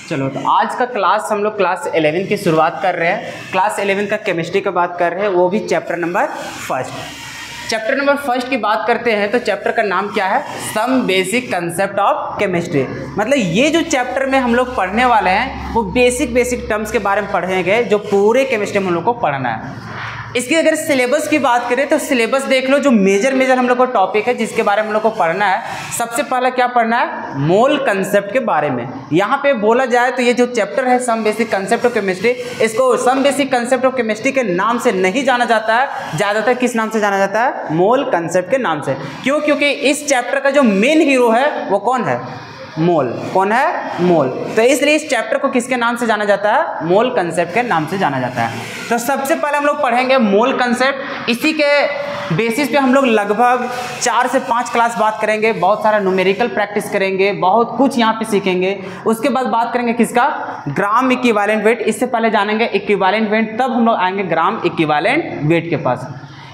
चलो तो आज का क्लास हम लोग क्लास 11 की शुरुआत कर रहे हैं। क्लास 11 का केमिस्ट्री का बात कर रहे हैं, वो भी chapter number first. Chapter number first की बात करते हैं तो चैप्टर का नाम क्या है? Some basic concept of chemistry. मतलब ये जो चैप्टर में हम लोग पढ़ने वाले हैं वो बेसिक टर्म्स के बारे में पढ़ेंगे जो पूरे केमिस्ट्री में हम लोग को पढ़ना है। इसकी अगर सिलेबस की बात करें तो सिलेबस देख लो, जो मेजर हम लोग को टॉपिक है जिसके बारे में हम लोग को पढ़ना है। सबसे पहला क्या पढ़ना है? मोल कंसेप्ट के बारे में। यहाँ पे बोला जाए तो ये जो चैप्टर है some basic concept of chemistry, इसको some basic concept of chemistry के नाम से नहीं जाना जाता है, ज़्यादातर किस नाम से जाना जाता है? मोल कंसेप्ट के नाम से। क्यों? क्योंकि इस चैप्टर का जो मेन हीरो है वो कौन है? मोल। कौन है? मोल। तो इसलिए इस चैप्टर को किसके नाम से जाना जाता है? मोल कंसेप्ट के नाम से जाना जाता है। तो सबसे पहले हम लोग पढ़ेंगे मोल कंसेप्ट। इसी के बेसिस पे हम लोग लगभग 4 से 5 क्लास बात करेंगे, बहुत सारा न्यूमेरिकल प्रैक्टिस करेंगे, बहुत कुछ यहाँ पे सीखेंगे। उसके बाद बात करेंगे किसका? Gram equivalent weight. इससे पहले जानेंगे इक्विवेलेंट वेट, तब हम लोग आएंगे ग्राम इक्विवेलेंट वेट के पास।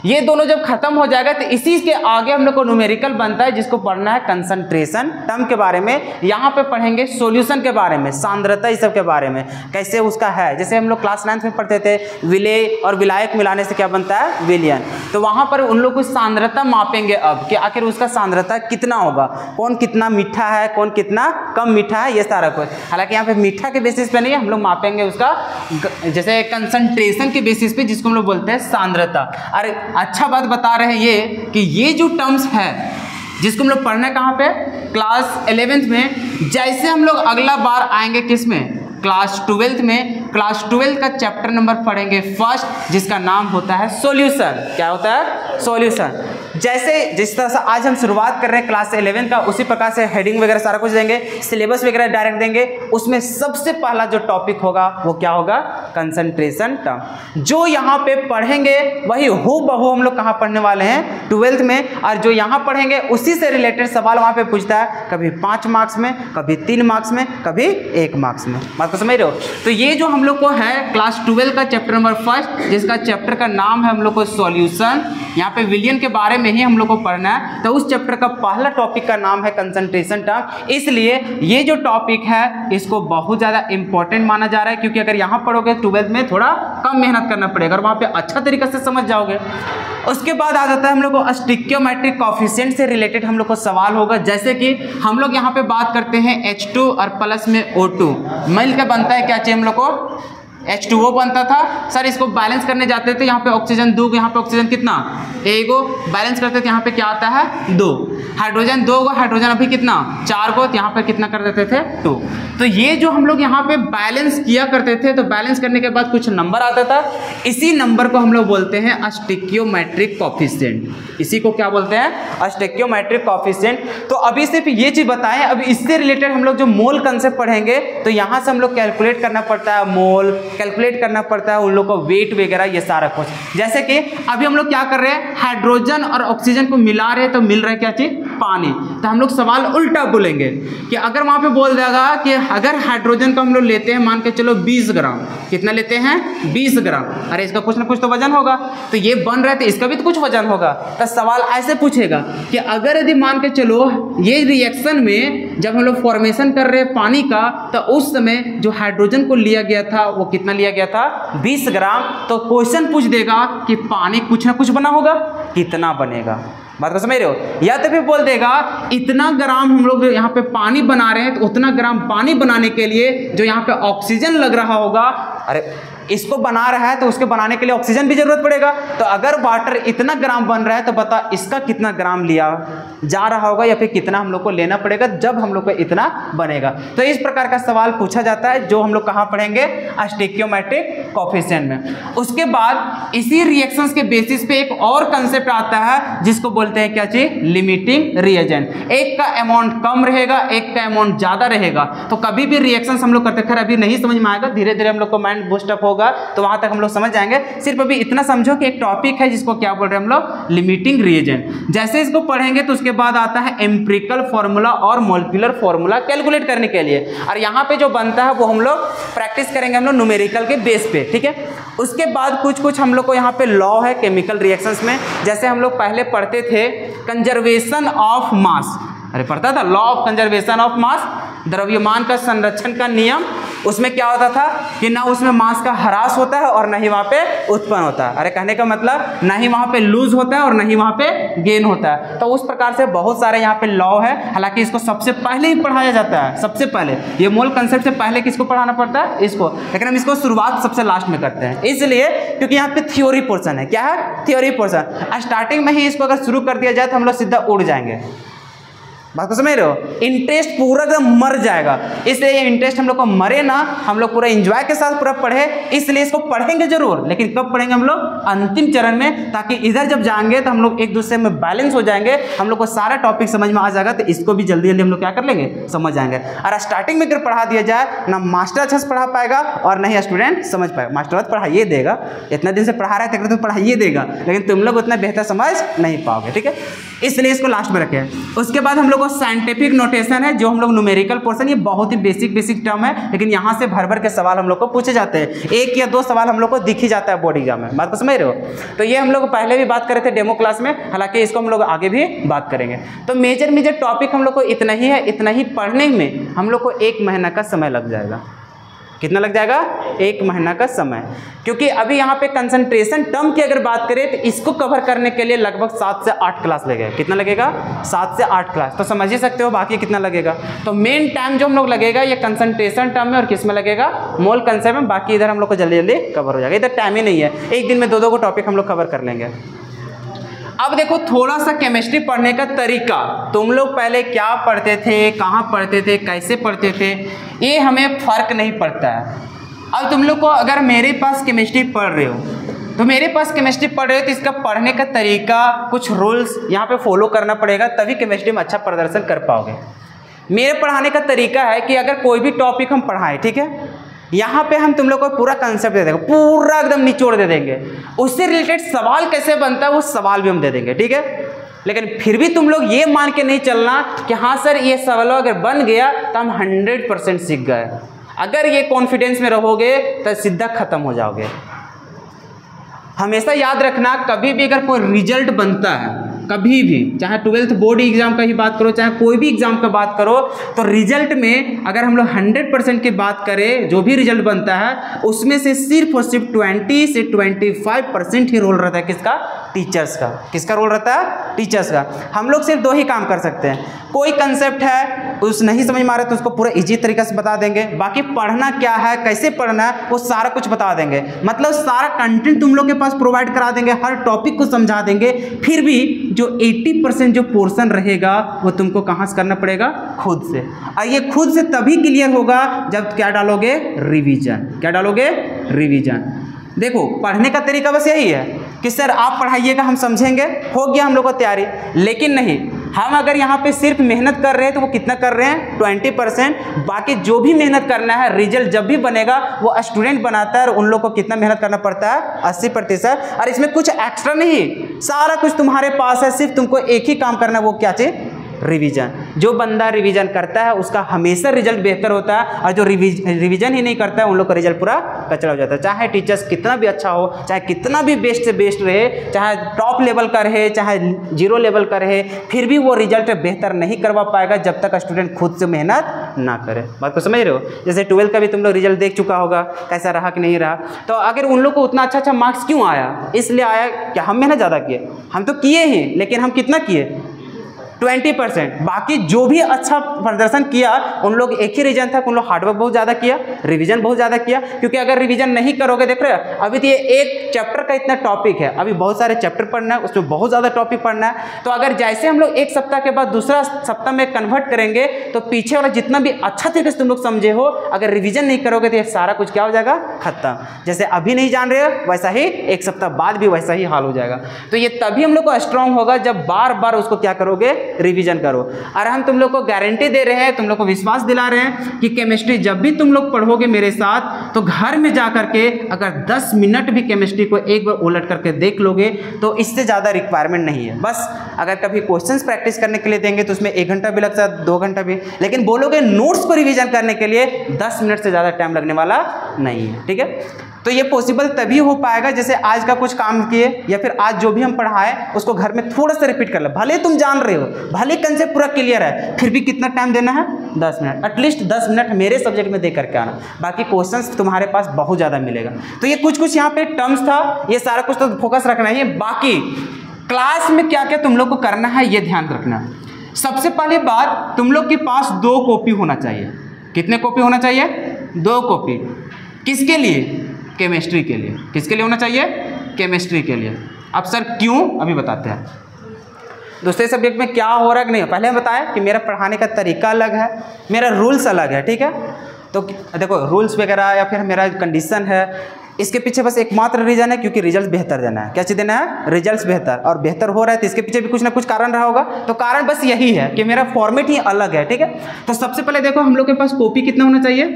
ये दोनों जब खत्म हो जाएगा तो इसी के आगे हम लोग को न्यूमेरिकल बनता है जिसको पढ़ना है कंसंट्रेशन टर्म के बारे में। यहाँ पे पढ़ेंगे सॉल्यूशन के बारे में, सांद्रता, इस सब के बारे में, कैसे उसका है। जैसे हम लोग क्लास 9 में पढ़ते थे विलेय और विलायक मिलाने से क्या बनता है? विलयन। तो वहाँ पर उन लोग को सांद्रता मापेंगे अब कि आखिर उसका सांद्रता कितना होगा, कौन कितना मीठा है, कौन कितना कम मीठा है, ये सारा कुछ। हालांकि यहाँ पे मीठा के बेसिस पे नहीं, हम लोग मापेंगे उसका जैसे कंसंट्रेशन के बेसिस पे, जिसको हम लोग बोलते हैं सांद्रता। अरे अच्छा बात बता रहे हैं ये कि ये जो टर्म्स है जिसको हम लोग पढ़ना है कहाँ पे? क्लास 11th में। जैसे हम लोग अगला बार आएंगे किस में? क्लास 12th में। क्लास 12th का चैप्टर नंबर पढ़ेंगे फर्स्ट, जिसका नाम होता है सॉल्यूशन। क्या होता है? सॉल्यूशन। जैसे जिस तरह से आज हम शुरुआत कर रहे हैं क्लास 11 का, उसी प्रकार से हेडिंग वगैरह सारा कुछ देंगे, सिलेबस वगैरह डायरेक्ट देंगे। उसमें सबसे पहला जो टॉपिक होगा वो क्या होगा? Concentration term. जो यहाँ पे पढ़ेंगे वही हूबहू हम लोग कहाँ पढ़ने वाले हैं? 12th में। और जो यहाँ पढ़ेंगे उसी से रिलेटेड सवाल वहाँ पे पूछता है, कभी 5 मार्क्स में, कभी 3 मार्क्स में, कभी 1 मार्क्स में। बात को समझ रहे हो? तो ये जो हम लोग को है क्लास 12 का चैप्टर नंबर फर्स्ट, जिसका चैप्टर का नाम है हम लोग को सॉल्यूशन। यहाँ पे विलयन के बारे में ही हम लोग को पढ़ना है। तो उस चैप्टर का पहला टॉपिक का नाम है कंसंट्रेशन टर्म। इसलिए ये जो टॉपिक है इसको बहुत ज़्यादा इंपॉर्टेंट माना जा रहा है, क्योंकि अगर यहाँ पढ़ोगे 12th में थोड़ा कम मेहनत करना पड़ेगा और वहाँ पे अच्छा तरीके से समझ जाओगे। उसके बाद आ जाता है हम लोग को स्टिक्योमेट्रिक कोफिशिएंट से रिलेटेड हम लोग को सवाल होगा। जैसे कि हम लोग यहाँ पे बात करते हैं H2 और प्लस में O2 मिल के बनता है क्या चाहिए हम लोग को? H2O बनता था। सर इसको बैलेंस करने जाते थे, यहाँ पे ऑक्सीजन 2, यहाँ पे ऑक्सीजन कितना? 1 बैलेंस करते थे, यहाँ पे क्या आता है? 2। हाइड्रोजन 2 हाइड्रोजन अभी कितना? 4 को, तो यहाँ पे कितना कर देते थे? 2। तो ये जो हम लोग यहाँ पे बैलेंस किया करते थे, तो बैलेंस करने के बाद कुछ नंबर आता था। इसी नंबर को हम लोग बोलते हैं स्टिक्योमेट्रिक कोफिशिएंट। इसी को क्या बोलते हैं? स्टिक्योमेट्रिक कोफिशिएंट। तो अभी सिर्फ ये चीज बताएं। अब इससे रिलेटेड हम लोग जो मोल कंसेप्ट पढ़ेंगे तो यहाँ से हम लोग कैलकुलेट करना पड़ता है, मोल कैलकुलेट करना पड़ता है, उन लोग को वेट वगैरह ये सारा कुछ। जैसे कि अभी हम लोग क्या कर रहे हैं? हाइड्रोजन और ऑक्सीजन को मिला रहे हैं, तो मिल रहा है क्या चीज? पानी। तो हम लोग सवाल उल्टा बोलेंगे कि अगर वहां पे बोल देगा कि अगर हाइड्रोजन को हम लोग लेते हैं, मान के चलो 20 ग्राम, कितना लेते हैं? 20 ग्राम। अरे इसका कुछ ना कुछ तो वजन होगा, तो ये बन रहा है तो इसका भी तो कुछ वजन होगा। तो सवाल ऐसे पूछेगा कि अगर यदि मान के चलो ये रिएक्शन में जब हम लोग फॉर्मेशन कर रहे हैं पानी का, तो उस समय जो हाइड्रोजन को लिया गया था वो कितना लिया गया था? 20 ग्राम। तो क्वेश्चन पूछ देगा कि पानी कुछ ना कुछ बना होगा, कितना बनेगा? बात को समझ रहे हो? या तो फिर बोल देगा इतना ग्राम हम लोग यहाँ पे पानी बना रहे हैं, तो उतना ग्राम पानी बनाने के लिए जो यहाँ पे ऑक्सीजन लग रहा होगा, अरे इसको बना रहा है तो उसके बनाने के लिए ऑक्सीजन भी जरूरत पड़ेगा। तो अगर वाटर इतना ग्राम बन रहा है तो बता इसका कितना ग्राम लिया जा रहा होगा, या फिर कितना हम लोग को लेना पड़ेगा जब हम लोग को इतना बनेगा। तो इस प्रकार का सवाल पूछा जाता है, जो हम लोग कहाँ पढ़ेंगे? स्टिक्योमेट्रिक कोफिशिएंट में। उसके बाद इसी रिएक्शंस के बेसिस पे एक और कंसेप्ट आता है जिसको बोलते हैं क्या चीज? Limiting reagent. एक का अमाउंट कम रहेगा, एक का अमाउंट ज्यादा रहेगा। तो कभी भी रिएक्शंस हम लोग करते, खैर अभी नहीं समझ में आएगा, धीरे धीरे हम लोग को माइंड बूस्ट अप होगा तो वहां तक हम लोग समझ जाएंगे। सिर्फ अभी इतना समझो कि एक टॉपिक है जिसको क्या बोल रहे हैं हम लोग? Limiting reagent. जैसे इसको पढ़ेंगे तो उसके बाद आता है एम्पिरिकल फॉर्मूला और मॉलिक्यूलर फॉर्मूला कैलकुलेट करने के लिए। और यहाँ पे जो बनता है वो हम लोग प्रैक्टिस करेंगे हम लोग न्यूमेरिकल के बेस पे, ठीक है। उसके बाद कुछ हम लोग को यहाँ पे लॉ है केमिकल रिएक्शंस में। जैसे हम लोग पहले पढ़ते थे कंजर्वेशन ऑफ मास, अरे पढ़ता था law of conservation of mass, द्रव्यमान का संरक्षण का नियम। उसमें क्या होता था कि ना उसमें मास का ह्रास होता है और ना ही वहाँ पे उत्पन्न होता है। अरे कहने का मतलब ना ही वहाँ पे लूज होता है और ना ही वहाँ पे गेन होता है। तो उस प्रकार से बहुत सारे यहाँ पे लॉ है, हालांकि इसको सबसे पहले ही पढ़ाया जाता है, सबसे पहले ये मोल कंसेप्ट से पहले किसको पढ़ाना पड़ता है, इसको, लेकिन हम इसको शुरुआत सबसे लास्ट में करते हैं इसलिए क्योंकि यहाँ पे थ्योरी पोर्शन है। क्या है? Theory portion. स्टार्टिंग में ही इसको अगर शुरू कर दिया जाए तो हम लोग सीधा उड़ जाएंगे। बात को समझ रहे हो? इंटरेस्ट पूरा एकदम मर जाएगा, इसलिए ये इंटरेस्ट हम लोग को मरे ना, हम लोग पूरा एंजॉय के साथ पूरा पढ़े, इसलिए इसको पढ़ेंगे जरूर, लेकिन कब पढ़ेंगे हम लोग? अंतिम चरण में, ताकि इधर जब जाएंगे तो हम लोग एक दूसरे में बैलेंस हो जाएंगे, हम लोग को सारा टॉपिक समझ में आ जाएगा, तो इसको भी जल्दी जल्दी हम लोग क्या कर लेंगे, समझ जाएंगे। और स्टार्टिंग में अगर पढ़ा दिया जाए ना, मास्टर अच्छा से पढ़ा पाएगा और नहीं स्टूडेंट समझ पाएगा। मास्टर पढ़ाइए देगा, इतना दिन से पढ़ा रहा है तो पढ़ाइए देगा, लेकिन तुम लोग उतना बेहतर समझ नहीं पाओगे। ठीक है, इसलिए इसको लास्ट में रखें। उसके बाद हम लोग को साइंटिफिक नोटेशन है, जो हम लोग न्यूमेरिकल पोर्शन, ये बहुत ही बेसिक टर्म है, लेकिन यहाँ से भर भर के सवाल हम लोग को पूछे जाते हैं। 1 या 2 सवाल हम लोग को दिख ही जाता है बोर्ड एग्जाम में। बात को समझ रहे हो? तो ये हम लोग पहले भी बात कर रहे थे डेमो क्लास में, हालांकि इसको हम लोग आगे भी बात करेंगे। तो मेजर टॉपिक हम लोग को इतना ही है, इतना ही पढ़ने में हम लोग को 1 महीना का समय लग जाएगा। कितना लग जाएगा? 1 महीना का समय, क्योंकि अभी यहाँ पे कंसंट्रेशन टर्म की अगर बात करें तो इसको कवर करने के लिए लगभग 7 से 8 क्लास लगेगा। कितना लगेगा? 7 से 8 क्लास। तो समझ ही सकते हो बाकी कितना लगेगा। तो मेन टाइम जो हम लोग लगेगा ये कंसंट्रेशन टर्म में और किस में लगेगा? मोल कंसेप्ट में। बाकी इधर हम लोग को जल्दी जल्दी कवर हो जाएगा, इधर टाइम ही नहीं है, एक दिन में 2-2 को टॉपिक हम लोग कवर कर लेंगे। अब देखो थोड़ा सा केमिस्ट्री पढ़ने का तरीका, तुम लोग पहले क्या पढ़ते थे, कहाँ पढ़ते थे, कैसे पढ़ते थे, ये हमें फर्क नहीं पड़ता है। अब तुम लोग को अगर मेरे पास केमिस्ट्री पढ़ रहे हो, तो मेरे पास केमिस्ट्री पढ़ रहे हो तो इसका पढ़ने का तरीका, कुछ रूल्स यहाँ पे फॉलो करना पड़ेगा, तभी केमिस्ट्री में अच्छा प्रदर्शन कर पाओगे। मेरे पढ़ाने का तरीका है कि अगर कोई भी टॉपिक हम पढ़ाएं, ठीक है, यहाँ पे हम तुम लोग को पूरा कंसेप्ट दे देंगे, पूरा एकदम निचोड़ दे देंगे, उससे रिलेटेड सवाल कैसे बनता है वो सवाल भी हम दे देंगे। ठीक है, लेकिन फिर भी तुम लोग ये मान के नहीं चलना कि हाँ सर ये सवाल अगर बन गया तो हम 100% सीख गए। अगर ये कॉन्फिडेंस में रहोगे तो सीधा खत्म हो जाओगे। हमेशा याद रखना, कभी भी अगर कोई रिजल्ट बनता है, कभी भी, चाहे 12th बोर्ड एग्जाम का ही बात करो, चाहे कोई भी एग्जाम का बात करो, तो रिजल्ट में अगर हम लोग 100% की बात करें, जो भी रिजल्ट बनता है उसमें से सिर्फ और सिर्फ 20 से 25% ही रोल रहता है किसका? टीचर्स का। किसका रोल रहता है? टीचर्स का। हम लोग सिर्फ 2 ही काम कर सकते हैं, कोई कंसेप्ट है उस नहीं समझ में आ रहा तो उसको पूरा इजी तरीके से बता देंगे, बाकी पढ़ना क्या है, कैसे पढ़ना है, वो सारा कुछ बता देंगे। मतलब सारा कंटेंट तुम लोग के पास प्रोवाइड करा देंगे, हर टॉपिक को समझा देंगे। फिर भी जो 80% जो पोर्शन रहेगा वो तुमको कहाँ से करना पड़ेगा? खुद से। और ये खुद से तभी क्लियर होगा जब क्या डालोगे? रिवीजन। क्या डालोगे? रिवीजन। देखो पढ़ने का तरीका बस यही है कि सर आप पढ़ाइएगा, हम समझेंगे, हो गया हम लोग को तैयारी। लेकिन नहीं, हम अगर यहाँ पे सिर्फ मेहनत कर रहे हैं तो वो कितना कर रहे हैं? 20%। बाकी जो भी मेहनत करना है, रिजल्ट जब भी बनेगा वो स्टूडेंट बनाता है, और उन लोग को कितना मेहनत करना पड़ता है? 80%। और इसमें कुछ एक्स्ट्रा नहीं, सारा कुछ तुम्हारे पास है, सिर्फ तुमको एक ही काम करना है, वो क्या चीज़? रिवीजन। जो बंदा रिवीजन करता है उसका हमेशा रिजल्ट बेहतर होता है, और जो रिवीजन ही नहीं करता है उन लोग का रिजल्ट पूरा कचरा हो जाता है। चाहे टीचर्स कितना भी अच्छा हो, चाहे कितना भी बेस्ट से बेस्ट रहे, चाहे टॉप लेवल का रहे, चाहे 0 लेवल का रहे, फिर भी वो रिजल्ट बेहतर नहीं करवा पाएगा जब तक स्टूडेंट खुद से मेहनत ना करे। बात को समझ रहे हो? जैसे 12th का भी तुम लोग रिजल्ट देख चुका होगा, कैसा रहा कि नहीं रहा। तो अगर उन लोग को उतना अच्छा मार्क्स क्यों आया? इसलिए आया कि हम मेहनत ज़्यादा किए। हम तो किए ही, लेकिन हम कितना किए? 20%। बाकी जो भी अच्छा प्रदर्शन किया उन लोग एक ही रीजन था, उन लोग हार्डवर्क बहुत ज़्यादा किया, रिवीजन बहुत ज़्यादा किया। क्योंकि अगर रिवीजन नहीं करोगे, देख रहे हो अभी तो ये एक चैप्टर का इतना टॉपिक है, अभी बहुत सारे चैप्टर पढ़ना है, उसमें बहुत ज़्यादा टॉपिक पढ़ना है। तो अगर जैसे हम लोग 1 सप्ताह के बाद दूसरा सप्ताह में कन्वर्ट करेंगे तो पीछे वाला जितना भी अच्छा तरीके से तुम लोग समझे हो, अगर रिवीजन नहीं करोगे तो ये सारा कुछ क्या हो जाएगा? खत्म। जैसे अभी नहीं जान रहे हो वैसा ही 1 सप्ताह बाद भी वैसा ही हाल हो जाएगा। तो ये तभी हम लोग को स्ट्रांग होगा जब बार बार उसको क्या करोगे? रिवीजन करो। और हम तुम लोग को गारंटी दे रहे हैं, तुम लोग को विश्वास दिला रहे हैं कि केमिस्ट्री जब भी तुम लोग पढ़ोगे मेरे साथ, तो घर में जा करके अगर 10 मिनट भी केमिस्ट्री को एक बार उलट करके देख लोगे तो इससे ज़्यादा रिक्वायरमेंट नहीं है। बस अगर कभी क्वेश्चंस प्रैक्टिस करने के लिए देंगे तो उसमें 1 घंटा भी लगता है, 2 घंटा भी, लेकिन बोलोगे नोट्स को रिवीजन करने के लिए 10 मिनट से ज़्यादा टाइम लगने वाला नहीं है। ठीक है, तो ये पॉसिबल तभी हो पाएगा जैसे आज का कुछ काम किए या फिर आज जो भी हम पढ़ाएं उसको घर में थोड़ा सा रिपीट कर ले। भले तुम जान रहे हो, भले कंसेप्ट पूरा क्लियर है, फिर भी कितना टाइम देना है, 10 मिनट, एटलीस्ट 10 मिनट मेरे सब्जेक्ट में दे करके आना। बाकी क्वेश्चंस तुम्हारे पास बहुत ज़्यादा मिलेगा। तो ये कुछ यहाँ पे टर्म्स था, ये सारा कुछ तो फोकस रखना है। बाकी क्लास में क्या क्या तुम लोग को करना है ये ध्यान रखना है। सबसे पहली बात, तुम लोग के पास 2 कॉपी होना चाहिए। कितने कॉपी होना चाहिए? 2 कॉपी। किसके लिए? केमिस्ट्री के लिए। किसके लिए होना चाहिए? केमिस्ट्री के लिए। अब सर क्यों, अभी बताते हैं। दूसरे सब्जेक्ट में क्या हो रहा है कि नहीं, पहले बताया कि मेरा पढ़ाने का तरीका अलग है, मेरा रूल्स अलग है। ठीक है, तो देखो रूल्स वगैरह या फिर मेरा कंडीशन है, इसके पीछे बस एकमात्र रीज़न है क्योंकि रिजल्ट बेहतर देना है। क्या चीज़ देना है? रिजल्ट बेहतर, और बेहतर हो रहा है तो इसके पीछे भी कुछ ना कुछ कारण रहा होगा। तो कारण बस यही है कि मेरा फॉर्मेट ही अलग है। ठीक है, तो सबसे पहले देखो हम लोग के पास कॉपी कितना होना चाहिए?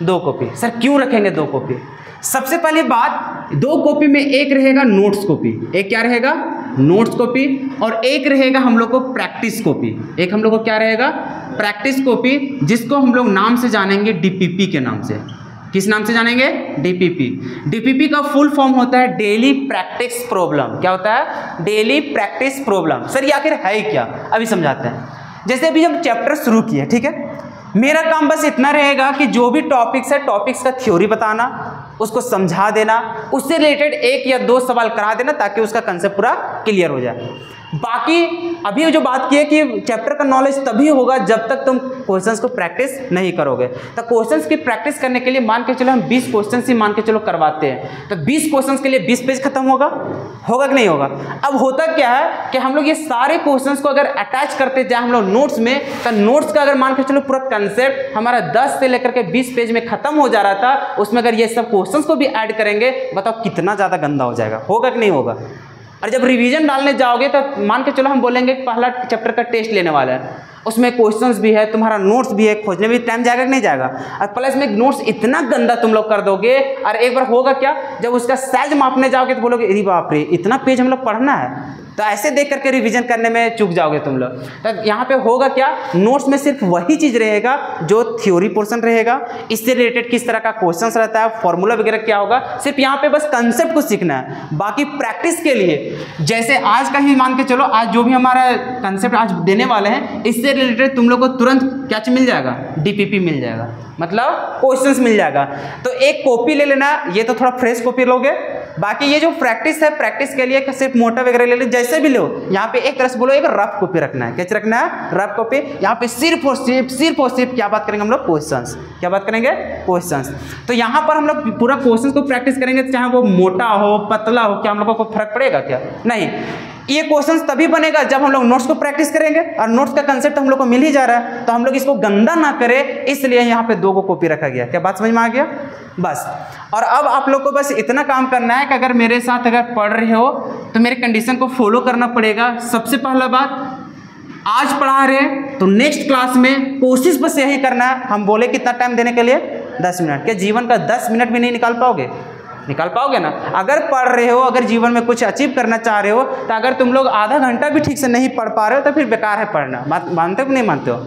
2 कॉपी। सर क्यों रखेंगे 2 कॉपी? सबसे पहली बात, 2 कॉपी में एक रहेगा नोट्स कॉपी, एक क्या रहेगा? नोट्स कॉपी, और एक रहेगा हम लोग को प्रैक्टिस कॉपी। एक हम लोग को क्या रहेगा? प्रैक्टिस कॉपी, जिसको हम लोग नाम से जानेंगे डीपीपी के नाम से। किस नाम से जानेंगे? डीपीपी। डीपीपी का फुल फॉर्म होता है डेली प्रैक्टिस प्रॉब्लम। क्या होता है? Daily practice problem. सर ये आखिर है क्या, अभी समझाते हैं। जैसे अभी हम चैप्टर शुरू किए, ठीक है, मेरा काम बस इतना रहेगा कि जो भी टॉपिक्स है, टॉपिक्स का थ्योरी बताना, उसको समझा देना, उससे रिलेटेड 1 या 2 सवाल करा देना ताकि उसका कंसेप्ट पूरा क्लियर हो जाए। बाकी अभी जो बात की है कि चैप्टर का नॉलेज तभी होगा जब तक तुम क्वेश्चंस को प्रैक्टिस नहीं करोगे। तो क्वेश्चंस की प्रैक्टिस करने के लिए मान के चलो हम 20 क्वेश्चंस ही मान के चलो करवाते हैं, तो 20 क्वेश्चंस के लिए 20 पेज खत्म होगा कि नहीं होगा? अब होता क्या है कि हम लोग ये सारे क्वेश्चंस को अगर अटैच करते जाए हम लोग नोट्स में, तो नोट्स का अगर मान के चलो पूरा कंसेप्ट हमारा 10 से लेकर के 20 पेज में खत्म हो जा रहा था, उसमें अगर ये सब क्वेश्चंस को भी ऐड करेंगे, बताओ कितना ज़्यादा गंदा हो जाएगा। होगा कि नहीं होगा? और जब रिवीजन डालने जाओगे तो मान के चलो हम बोलेंगे पहला चैप्टर का टेस्ट लेने वाला है, उसमें क्वेश्चंस भी है, तुम्हारा नोट्स भी है, खोजने में टाइम जाएगा कि नहीं जाएगा? और प्लस में नोट्स इतना गंदा तुम लोग कर दोगे, और एक बार होगा क्या, जब उसका साइज मापने जाओगे तो बोलोगे अरे बाप रे इतना पेज हम लोग पढ़ना है। तो ऐसे देख करके रिवीजन करने में चूक जाओगे तुम लोग। तो यहाँ पे होगा क्या, नोट्स में सिर्फ वही चीज़ रहेगा जो थ्योरी पोर्शन रहेगा, इससे रिलेटेड किस तरह का क्वेश्चंस रहता है, फॉर्मूला वगैरह क्या होगा, सिर्फ यहाँ पे बस कंसेप्ट को सीखना है। बाकी प्रैक्टिस के लिए जैसे आज का ही मान के चलो, आज जो भी हमारा कंसेप्ट आज देने वाले हैं, इससे रिलेटेड तुम लोग को तुरंत क्या मिल जाएगा? डीपीपी मिल जाएगा, मतलब क्वेश्चंस मिल जाएगा। तो एक कॉपी ले लेना, ये तो थोड़ा फ्रेश कॉपी लोगे। बाकी ये जो प्रैक्टिस है, प्रैक्टिस के लिए सिर्फ मोटा वगैरह ले लो, जैसे भी लो। यहाँ पे एक तरह से बोलो एक रफ कॉपी रखना है। क्या रखना है? Rough copy. यहाँ पे सिर्फ और सिर्फ क्या बात करेंगे हम लोग? क्वेश्चंस। क्या बात करेंगे? क्वेश्चंस। तो यहाँ पर हम लोग पूरा क्वेश्चंस को प्रैक्टिस करेंगे, चाहे वो मोटा हो पतला हो, क्या हम लोगों को फर्क पड़ेगा क्या? नहीं। ये क्वेश्चंस तभी बनेगा जब हम लोग नोट्स को प्रैक्टिस करेंगे, और नोट्स का कंसेप्ट हम लोग को मिल ही जा रहा है, तो हम लोग इसको गंदा ना करें, इसलिए यहाँ पे 2 कॉपी रखा गया। क्या बात समझ में आ गया? बस। और अब आप लोग को बस इतना काम करना है कि अगर मेरे साथ अगर पढ़ रहे हो तो मेरे कंडीशन को फॉलो करना पड़ेगा। सबसे पहला बात, आज पढ़ा रहे हैं तो नेक्स्ट क्लास में कोशिश बस यही करना है, हम बोले कितना टाइम देने के लिए? 10 मिनट। क्या जीवन का 10 मिनट भी नहीं निकाल पाओगे? निकाल पाओगे ना? अगर पढ़ रहे हो, अगर जीवन में कुछ अचीव करना चाह रहे हो, तो अगर तुम लोग आधा घंटा भी ठीक से नहीं पढ़ पा रहे हो तो फिर बेकार है पढ़ना। मानते हो कि नहीं मानते हो?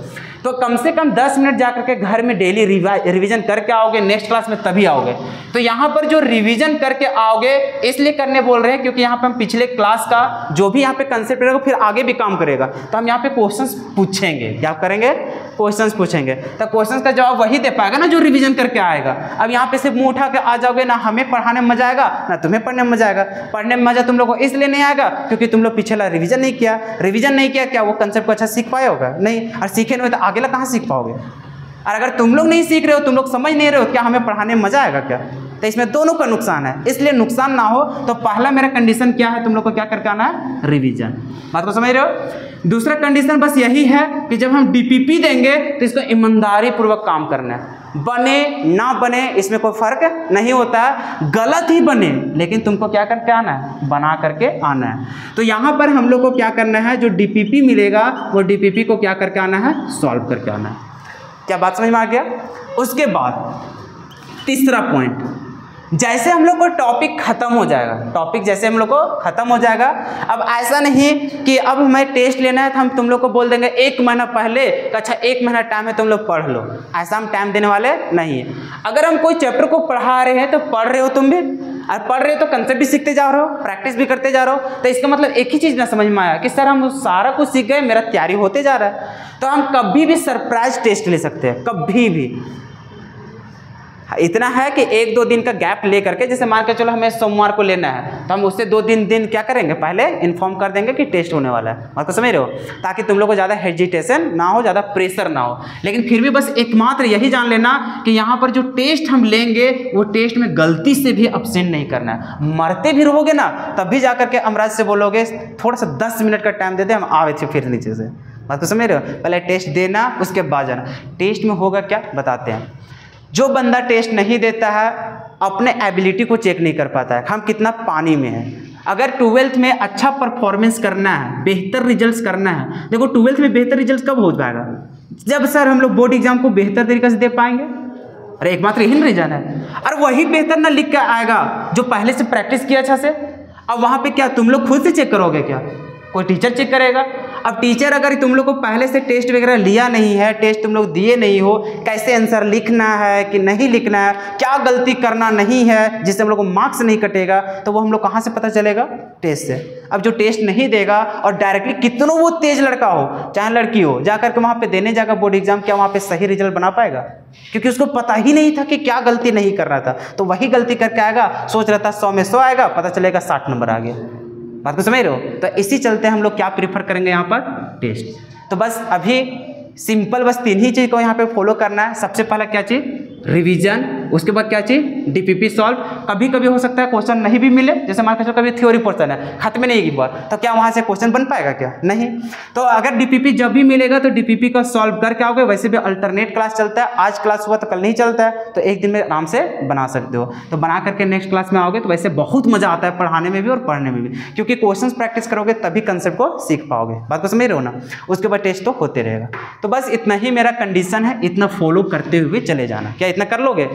तो कम से कम 10 मिनट जा करके घर में डेली रिवीजन करके आओगे, नेक्स्ट क्लास में तभी आओगे। तो यहाँ पर जो रिवीजन करके आओगे इसलिए करने बोल रहे हैं क्योंकि यहाँ पे हम पिछले क्लास का जो भी यहाँ पे कंसेप्ट रहेगा फिर आगे भी काम करेगा। तो हम यहाँ पे क्वेश्चंस पूछेंगे। क्या करेंगे? क्वेश्चंस पूछेंगे। तो क्वेश्चंस का जवाब वही दे पाएगा ना जो रिवीजन करके आएगा। अब यहाँ पे सिर्फ मुँह उठा के आ जाओगे, ना हमें पढ़ाने में मजा आएगा ना तुम्हें पढ़ने में मजा आएगा। पढ़ने में मजा तुम लोग को इसलिए नहीं आएगा क्योंकि तुम लोग पिछला रिवीजन नहीं किया। रिवीजन नहीं किया, क्या वो कंसेप्ट को अच्छा सीख पाए होगा? नहीं। और सीखे नहीं तो आगे ला कहाँ सीख पाओगे? और अगर तुम लोग नहीं सीख रहे हो, तुम लोग समझ नहीं रहे हो, क्या हमें पढ़ाने में मजा आएगा क्या? तो इसमें दोनों का नुकसान है। इसलिए नुकसान ना हो तो पहला मेरा कंडीशन क्या है, तुम लोग को क्या करके आना है? रिवीजन। बात को समझ रहे हो? दूसरा कंडीशन बस यही है कि जब हम डीपीपी देंगे तो इसको ईमानदारी पूर्वक काम करना है। बने ना बने इसमें कोई फर्क नहीं होता है, गलत ही बने लेकिन तुमको क्या करके आना है? बना करके आना है। तो यहाँ पर हम लोग को क्या करना है, जो डीपीपी मिलेगा वो डीपीपी को क्या करके आना है? सॉल्व करके आना है। क्या बात समझ में आ गया? उसके बाद तीसरा पॉइंट, जैसे हम लोग को टॉपिक खत्म हो जाएगा, टॉपिक जैसे हम लोग को खत्म हो जाएगा, अब ऐसा नहीं कि अब हमें टेस्ट लेना है तो हम तुम लोग को बोल देंगे 1 महीना पहले कि अच्छा 1 महीना टाइम है तुम लोग पढ़ लो, ऐसा हम टाइम देने वाले नहीं है। अगर हम कोई चैप्टर को पढ़ा रहे हैं तो पढ़ रहे हो तुम भी, और पढ़ रहे हो तो कंसेप्ट भी सीखते जा रहे हो, प्रैक्टिस भी करते जा रहे हो। तो इसका मतलब एक ही चीज़ ना समझ में आया कि सर हम सारा कुछ सीख गए, मेरा तैयारी होते जा रहा है। तो हम कभी भी सरप्राइज टेस्ट ले सकते हैं, कभी भी। इतना है कि 1-2 दिन का गैप ले करके, जैसे मान के चलो हमें सोमवार को लेना है तो हम उससे 2-3 दिन क्या करेंगे, पहले इन्फॉर्म कर देंगे कि टेस्ट होने वाला है। बात को समझ रहे हो, ताकि तुम लोग को ज़्यादा हेजिटेशन ना हो, ज़्यादा प्रेशर ना हो। लेकिन फिर भी बस एकमात्र यही जान लेना कि यहाँ पर जो टेस्ट हम लेंगे वो टेस्ट में गलती से भी अब्सेंट नहीं करना है। मरते भी रहोगे ना तब भी जा करके अमराज से बोलोगे थोड़ा सा 10 मिनट का टाइम दे दे, हम आवे थे फिर नीचे से। बात को समझ रहे हो, पहले टेस्ट देना उसके बाद जाना। टेस्ट में होगा क्या बताते हैं। जो बंदा टेस्ट नहीं देता है अपने एबिलिटी को चेक नहीं कर पाता है, हम कितना पानी में है। अगर 12th में अच्छा परफॉर्मेंस करना है, बेहतर रिजल्ट्स करना है, देखो 12th में बेहतर रिजल्ट्स कब हो पाएगा, जब सर हम लोग बोर्ड एग्जाम को बेहतर तरीके से दे पाएंगे। अरे एकमात्र यही रीजन है। और वही बेहतर ना लिख के आएगा जो पहले से प्रैक्टिस किया अच्छा से। अब वहाँ पे क्या तुम लोग खुद से चेक करोगे, क्या कोई टीचर चेक करेगा? अब टीचर अगर तुम लोग को पहले से टेस्ट वगैरह लिया नहीं है, टेस्ट तुम लोग दिए नहीं हो, कैसे आंसर लिखना है कि नहीं लिखना है, क्या गलती करना नहीं है जिससे हम लोग को मार्क्स नहीं कटेगा, तो वो हम लोग कहाँ से पता चलेगा? टेस्ट से। अब जो टेस्ट नहीं देगा और डायरेक्टली कितनों वो तेज लड़का हो चाहे लड़की हो, जाकर के वहाँ पे देने जाएगा बोर्ड एग्जाम, क्या वहाँ पे सही रिजल्ट बना पाएगा? क्योंकि उसको पता ही नहीं था कि क्या गलती नहीं कर रहा था, तो वही गलती करके आएगा, सोच रहा था 100 में 100 आएगा, पता चलेगा 60 नंबर आ गया। बात को समझ रहे हो? तो इसी चलते हम लोग क्या प्रीफर करेंगे यहाँ पर? टेस्ट। तो बस अभी सिंपल बस 3 ही चीज़ को यहाँ पे फॉलो करना है। सबसे पहला क्या चीज़? रिवीजन। उसके बाद क्या चीज़? DPP solve. कभी कभी हो सकता है क्वेश्चन नहीं भी मिले, जैसे मान के चलो कभी थ्योरी पोर्शन है खत्म नहीं की बात, तो क्या वहाँ से क्वेश्चन बन पाएगा? क्या नहीं। तो अगर डीपीपी जब भी मिलेगा तो डीपीपी का सॉल्व करके आओगे। वैसे भी अल्टरनेट क्लास चलता है, आज क्लास हुआ तो कल नहीं चलता है, तो एक दिन में आराम से बना सकते हो। तो बना करके नेक्स्ट क्लास में आओगे तो वैसे बहुत मजा आता है पढ़ाने में भी और पढ़ने में भी, क्योंकि क्वेश्चन प्रैक्टिस करोगे तभी कंसेप्ट को सीख पाओगे। बात को समझ रहे हो ना? उसके बाद टेस्ट तो होते रहेगा। तो बस इतना ही मेरा कंडीशन है, इतना फॉलो करते हुए चले जाना। क्या इतना कर लोगे?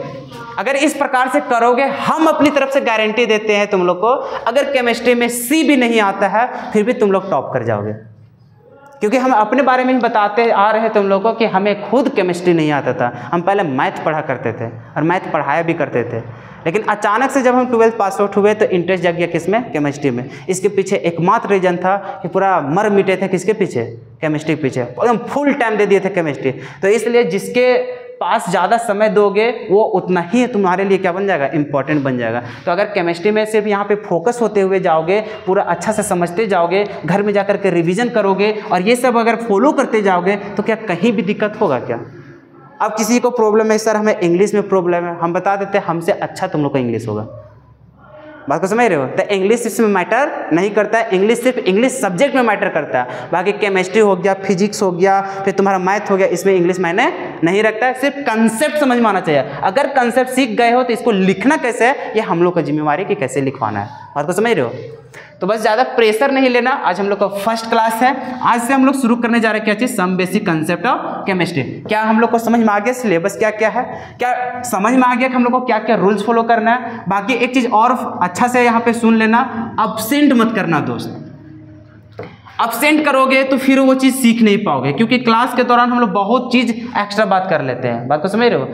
अगर इस प्रकार से करोगे, हम अपनी तरफ से गारंटी देते हैं तुम लोग को, अगर केमिस्ट्री में सी भी नहीं आता है फिर भी तुम लोग टॉप कर जाओगे। क्योंकि हम अपने बारे में ही बताते आ रहे हैं तुम लोग को कि हमें खुद केमिस्ट्री नहीं आता था। हम पहले मैथ पढ़ा करते थे और मैथ पढ़ाया भी करते थे, लेकिन अचानक से जब हम 12th पास आउट हुए तो इंटरेस्ट जग गया किसमें? केमिस्ट्री में। इसके पीछे एकमात्र रीजन था कि पूरा मर मिटे थे किसके पीछे? केमिस्ट्री के पीछे। एकदम फुल टाइम दे दिए थे केमिस्ट्री। तो इसलिए जिसके पास ज़्यादा समय दोगे वो उतना ही तुम्हारे लिए क्या बन जाएगा? इंपॉर्टेंट बन जाएगा। तो अगर केमिस्ट्री में सिर्फ यहाँ पे फोकस होते हुए जाओगे, पूरा अच्छा से समझते जाओगे, घर में जाकर के रिवीजन करोगे और ये सब अगर फॉलो करते जाओगे तो क्या कहीं भी दिक्कत होगा क्या? अब किसी को प्रॉब्लम है सर हमें इंग्लिश में प्रॉब्लम है, हम बता देते हैं हमसे अच्छा तुम लोग का इंग्लिश होगा। बात को समझ रहे हो? तो इंग्लिश इसमें मैटर नहीं करता है, इंग्लिश सिर्फ इंग्लिश सब्जेक्ट में मैटर करता है। बाकी केमिस्ट्री हो गया, फिजिक्स हो गया, फिर तुम्हारा मैथ हो गया, इसमें इंग्लिश मायने नहीं रखता है। सिर्फ कंसेप्ट समझ में आना चाहिए। अगर कंसेप्ट सीख गए हो तो इसको लिखना कैसे है ये हम लोग का जिम्मेवारी कि कैसे लिखवाना है। बात को समझ रहे हो? तो बस ज़्यादा प्रेशर नहीं लेना। आज हम लोग का फर्स्ट क्लास है, आज से हम लोग शुरू करने जा रहे हैं क्या चीज़? Some basic concept of chemistry. क्या हम लोग को समझ में आ गया सिलेबस क्या क्या है? क्या समझ में आ गया कि हम लोग को क्या क्या रूल्स फॉलो करना है? बाकी एक चीज़ और अच्छा से यहाँ पे सुन लेना, अब्सेंट मत करना दोस्त। अब्सेंट करोगे तो फिर वो चीज़ सीख नहीं पाओगे, क्योंकि क्लास के दौरान हम लोग बहुत चीज़ एक्स्ट्रा बात कर लेते हैं। बात को समझ रहे हो?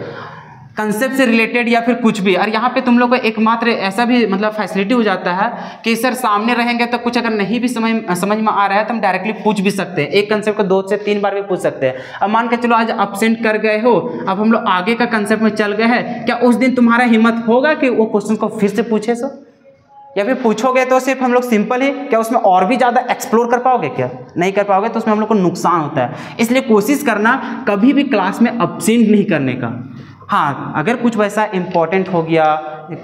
कंसेप्ट से रिलेटेड या फिर कुछ भी। और यहाँ पे तुम लोग को एकमात्र ऐसा भी मतलब फैसिलिटी हो जाता है कि सर सामने रहेंगे तो कुछ अगर नहीं भी समझ में आ रहा है तो हम डायरेक्टली पूछ भी सकते हैं। एक कंसेप्ट को 2 से 3 बार भी पूछ सकते हैं। अब मान के चलो आज अब्सेंट कर गए हो, अब हम लोग आगे का कंसेप्ट में चल गए हैं, क्या उस दिन तुम्हारा हिम्मत होगा कि वो क्वेश्चन को फिर से पूछे? सो या फिर पूछोगे तो सिर्फ हम लोग सिंपल ही, क्या उसमें और भी ज़्यादा एक्सप्लोर कर पाओगे? क्या नहीं कर पाओगे, तो उसमें हम लोग को नुकसान होता है। इसलिए कोशिश करना कभी भी क्लास में अब्सेंट नहीं करने का। हाँ, अगर कुछ वैसा इंपॉर्टेंट हो गया,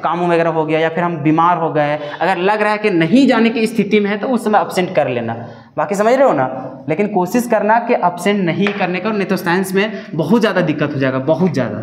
काम वगैरह हो गया, या फिर हम बीमार हो गए, अगर लग रहा है कि नहीं जाने की स्थिति में है तो उस समय अब्सेंट कर लेना। बाकी समझ रहे हो ना? लेकिन कोशिश करना कि अब्सेंट नहीं करने का, नहीं तो साइंस में बहुत ज़्यादा दिक्कत हो जाएगा, बहुत ज़्यादा।